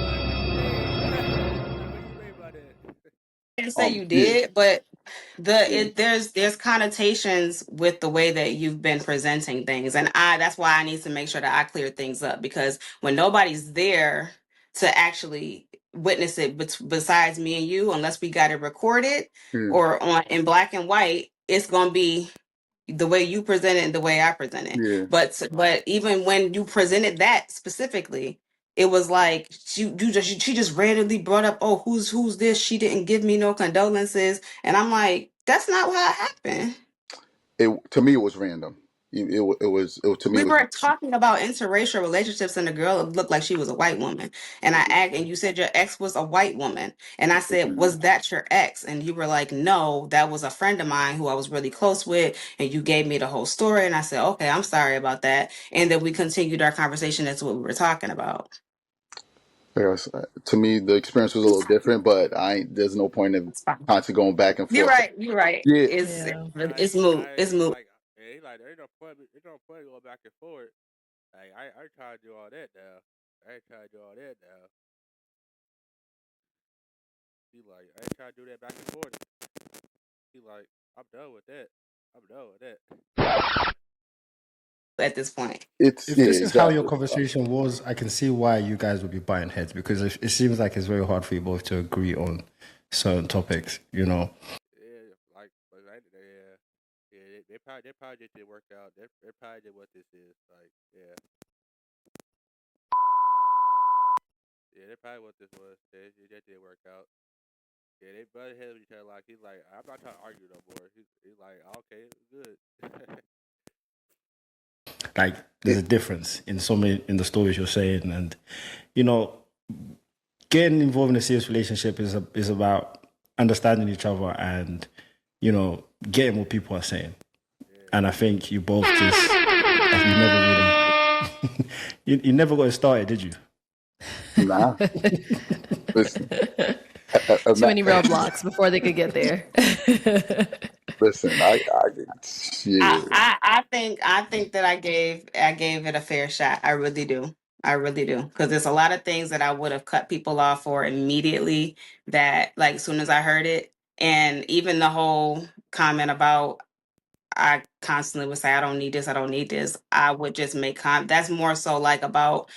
Like, what you mean? Like, what you mean by that? Didn't say you Yeah. did, but there's connotations with the way that you've been presenting things, and that's why I need to make sure that I clear things up because when nobody's there to actually witness it besides me and you, unless we got it recorded Yeah. or on in black and white, it's gonna be the way you present it and the way I present it. Yeah. But even when you presented that specifically, it was like she just randomly brought up, oh, who's this? She didn't give me no condolences, and I'm like, that's not what happened. To me, it was random. To me, We it was. were talking about interracial relationships, and the girl looked like she was a white woman. And I asked, and you said your ex was a white woman, and I said, was that your ex? And you were like, no, that was a friend of mine who I was really close with, and you gave me the whole story. And I said, okay, I'm sorry about that. And then we continued our conversation. That's what we were talking about. Yes, to me, the experience was a little different, but there's no point of It's fine. constantly going back and You're forth. right. You're right. Yeah. Yeah. It's moot. It's moot. Like, he like, there ain't no point. There's no point going back and forth. Like, I ain't trying to do all that now. I ain't trying to do all that now. He like, I ain't trying to do that back and forth. He like, I'm done with that. I'm done with that. At this point. It's If yeah, this is how your exactly. conversation was, I can see why you guys would be buying heads because it seems like it's very hard for you both to agree on certain topics, Yeah, like, they probably just didn't work out. They probably did what this is. Like, yeah. Yeah, that's probably what this was. That did work out. Yeah, they butted heads with each other. Like he's like, I'm not trying to argue no more. He's like, okay, good. Like there's a difference in so many in the stories you're saying, and you know, getting involved in a serious relationship is about understanding each other and you know getting what people are saying. And I think you both just like, you never really you never got it started, did you? Nah. Listen. Too many roadblocks before they could get there. Listen, yeah. I think that I gave it a fair shot. I really do. I really do. Because there's a lot of things that I would have cut people off for immediately that like as soon as I heard it. And even the whole comment about I constantly would say, I don't need this, I don't need this. I would just make that's more so like about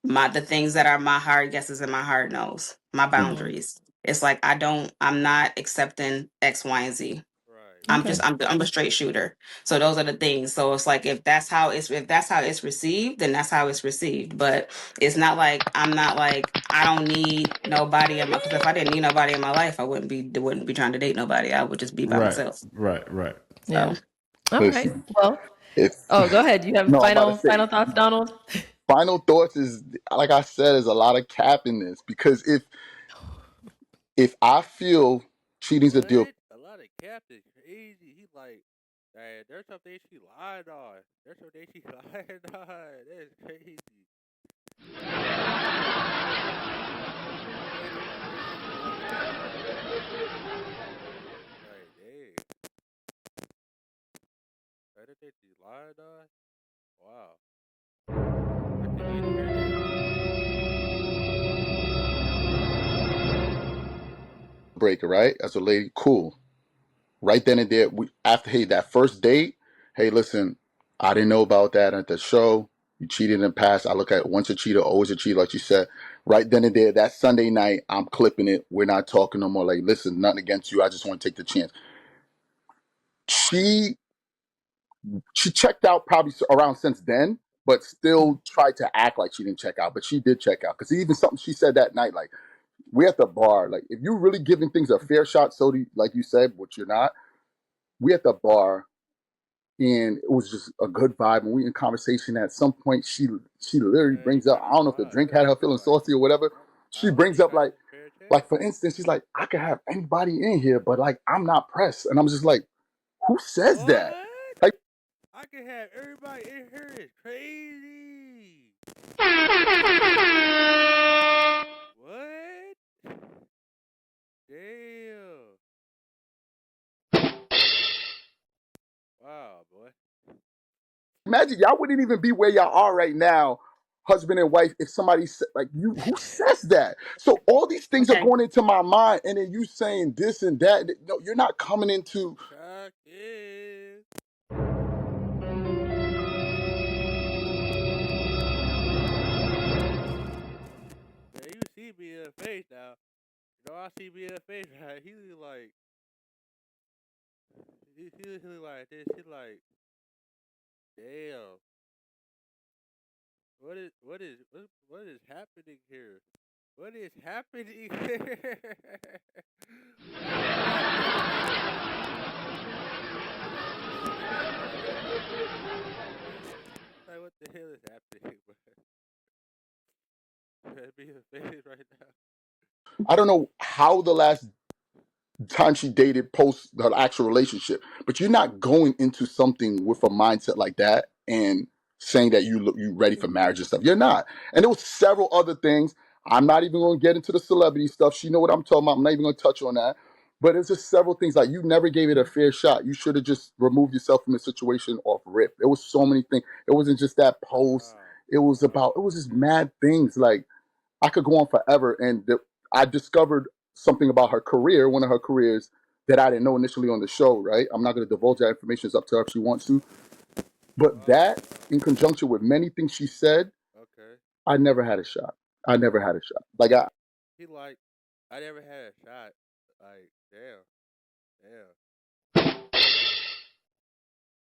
the things that are my hard guesses and my hard knows, my boundaries. It's like I'm not accepting X, Y, and Z. Right. I'm a straight shooter. So those are the things. So it's like if that's how it's received, then that's how it's received. But it's not like I'm not like I don't need nobody in my because if I didn't need nobody in my life, I wouldn't be trying to date nobody. I would just be by myself. Right. Yeah. So All right. Listen, Well, if oh, go ahead. You have no, I'm about to say, final thoughts, Donald? final thoughts is like I said, is a lot of cap in this because if I feel cheating's a deal, A lot of captains crazy. He like, man, there's some things she lied on. There's some things she lied on. That's crazy. Like, dang. Better things she lied on. Wow. I think you hear that. breaker, right? As a lady, cool. Right then and there, after that first date, hey, listen, I didn't know about that at the show. You cheated in the past. I look at once a cheater, always a cheater, like you said. Right then and there, that Sunday night, I'm clipping it. We're not talking no more. Like, listen, nothing against you. I just want to take the chance. She checked out probably around since then, but still tried to act like she didn't check out. But she did check out because even something she said that night, like, we're at the bar. Like, if you're really giving things a fair shot, so like you said, which you're not, we at the bar. And it was just a good vibe. And we in conversation. At some point, she literally Man, brings up, I don't know if the drink had her feeling saucy or whatever. She brings up like for instance, she's like, I could have anybody in here, but like I'm not pressed. And I'm just like, who says that? Like, I can have everybody in here is crazy. What? Damn. Wow, boy. imagine y'all wouldn't even be where y'all are right now, husband and wife, if somebody said like you, who says that? So all these things are okay. going into my mind, and then you saying this and that. No, you're not coming into Shock is. Yeah, you see me in the face now. You know, I see me in the face, right? He like, he like this. He like, damn. What is happening here? What is happening here? Like, what the hell is happening, bro? Be in the face right now. I don't know how the last time she dated post her actual relationship, but you're not going into something with a mindset like that and saying that you ready for marriage and stuff. You're not. And there was several other things. I'm not even going to get into the celebrity stuff. She know what I'm talking about. I'm not even going to touch on that. But it's just several things like you never gave it a fair shot. You should have just removed yourself from the situation off rip. There was so many things. It wasn't just that post. It was just mad things. Like I could go on forever. And I discovered something about her career, one of her careers that I didn't know initially on the show, right? I'm not going to divulge that information. It's up to her if she wants to. But that, in conjunction with many things she said, Okay. I never had a shot. I never had a shot. Like, He like, I never had a shot. Like, damn.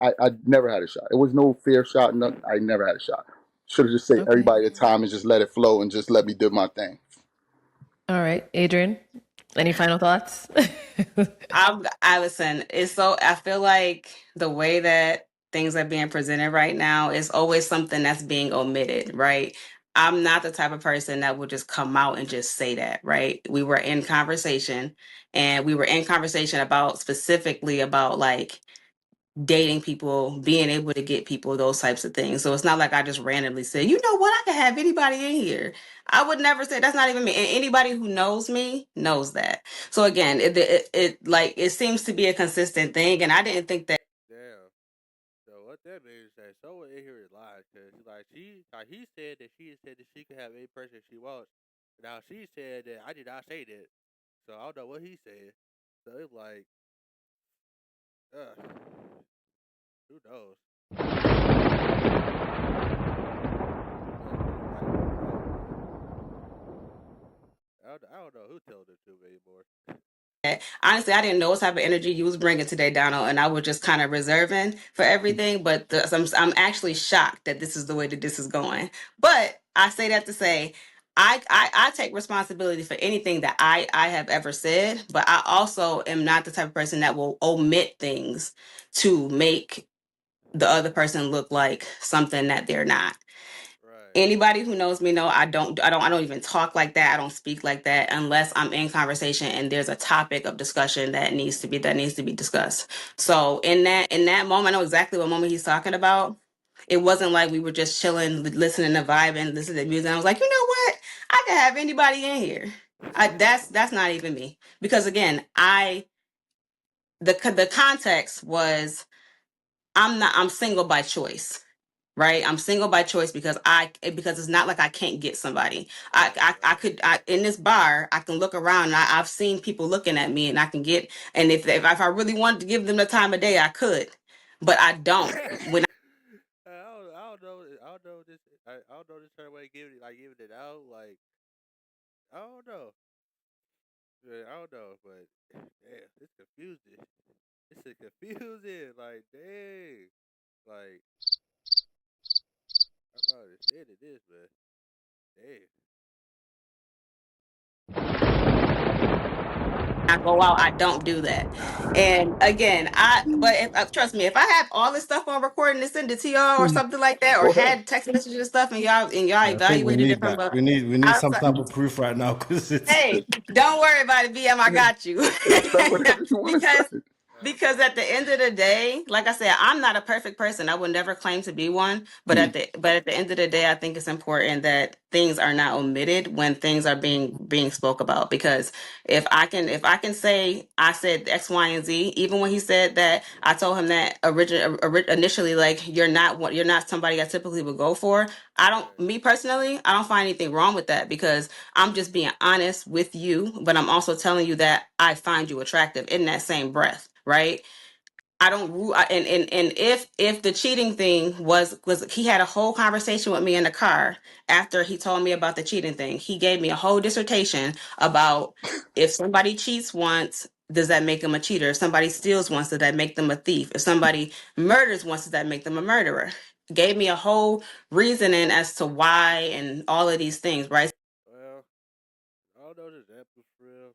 I never had a shot. It was no fair shot. Nothing. I never had a shot. Should have just said Okay. everybody at the time and just let it flow and just let me do my thing. All right, Adrian, any final thoughts? I listen, it's so I feel like the way that things are being presented right now is always something that's being omitted, right? I'm not the type of person that would just come out and just say that, right? We were in conversation and we were in conversation about specifically about like dating people, being able to get people, those types of things. So it's not like I just randomly say, you know what, I can have anybody in here. I would never say that's not even me. And anybody who knows me knows that. So again, it like it seems to be a consistent thing, and I didn't think that. Damn. So what that means is that someone in here is lying, cause he said that she can have any person she wants. Now she said that I did not say that, so I don't know what he said. So it's like, who knows? I don't know who telling the truth anymore. Honestly, I didn't know what type of energy you was bringing today, Donald, and I was just kind of reserving for everything. But I'm actually shocked that this is the way that this is going. But I say that to say, I take responsibility for anything that I have ever said. But I also am not the type of person that will omit things to make the other person look like something that they're not. Right. Anybody who knows me know I don't even talk like that. I don't speak like that unless I'm in conversation and there's a topic of discussion that needs to be discussed. So in that moment, I know exactly what moment he's talking about. It wasn't like we were just chilling, listening to vibe and listening to music. And I was like, you know what? I can have anybody in here. That's not even me. Because again, the context was I'm single by choice. Right, I'm single by choice because it's not like I can't get somebody. I could in this bar I can look around and I've seen people looking at me and I can get, and if I really wanted to give them the time of day I could, but I don't. When I don't know. I don't know this. I don't know this certain way giving it out. Like I don't know. Yeah, I don't know, but damn, it's confusing. It's a confusing. Like dang, like I'm not understanding this, man. Damn. I go out, I don't do that. And again, trust me, if I have all this stuff on recording and send it to y'all or something like that, or Go ahead. had text messages and stuff, and y'all I think we evaluated it need from that. a We need some outside. type of proof right now because it's. Hey, don't worry about it, BM. I got you. Say whatever you want to because say. because at the end of the day, like I said, I'm not a perfect person. I would never claim to be one. But at the end of the day, I think it's important that things are not omitted when things are being spoke about. Because if I can say I said X, Y, and Z, even when he said that, I told him that initially, like you're not somebody I typically would go for. Me personally, I don't find anything wrong with that because I'm just being honest with you, but I'm also telling you that I find you attractive in that same breath, right? I don't and if the cheating thing was he had a whole conversation with me in the car after he told me about the cheating thing. He gave me a whole dissertation about if somebody cheats once, does that make them a cheater? If somebody steals once, does that make them a thief? If somebody murders once, does that make them a murderer? Gave me a whole reasoning as to why and all of these things, right? Well, I don't know the examples for real.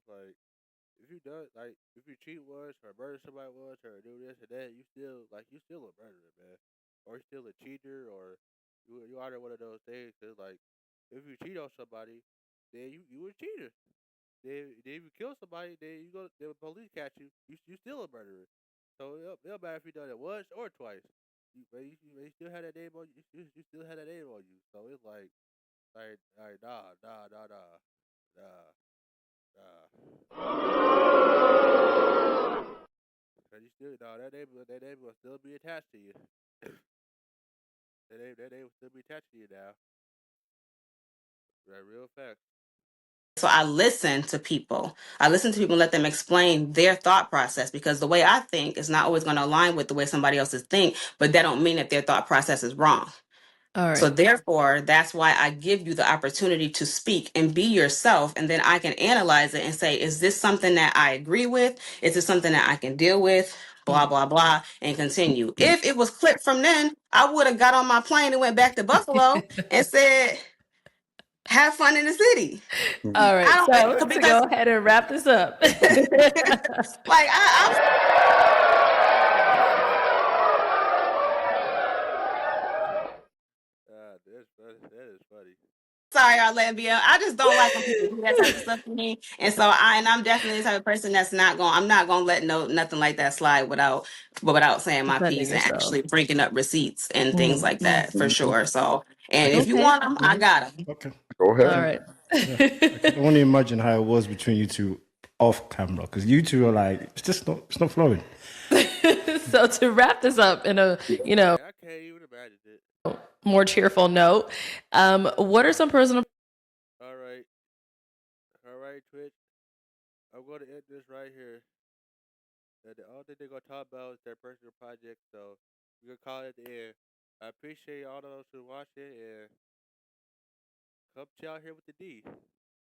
Like if you cheat once or murder somebody once or do this and that, you still a murderer, man, or you still a cheater, or you either one of those things. Cause like if you cheat on somebody, then you a cheater. Then if you kill somebody, then then the police catch you still a murderer. So it don't matter if you done it once or twice. You still had that name on you. You still had that name on you. So it's like nah, nah, nah, nah, nah, nah. Cause you still that name will still be attached to you. That name will still be attached to you now. That real fact. So I listen to people. I listen to people and let them explain their thought process because the way I think is not always going to align with the way somebody else's think, but that don't mean that their thought process is wrong. All right. So therefore, that's why I give you the opportunity to speak and be yourself. And then I can analyze it and say, is this something that I agree with? Is this something that I can deal with? Blah, blah, blah, and continue. If it was clipped from then, I would have got on my plane and went back to Buffalo and said, have fun in the city. All right, I so don't to go because ahead and wrap this up. like I'm That is funny. sorry, Arlambia. I just don't like when people do that type of stuff to me. And so I'm definitely the type of person that's I'm not gonna let nothing like that slide without saying my Defending piece and yourself. actually bringing up receipts and things Mm, like that for sure. So I and if can. you okay. want them, I got them. Okay. Go I All ahead. can. right. Yeah. I can only imagine how it was between you two off camera because you two are like it's not flowing. So to wrap this up in a, I can't even imagine it. more cheerful note, what are some personal All right, Twitch. I'm gonna end this right here. The only thing they're gonna talk about is their personal project, so we're gonna call it at the end. I appreciate all those who watched it and come chill out here with the D.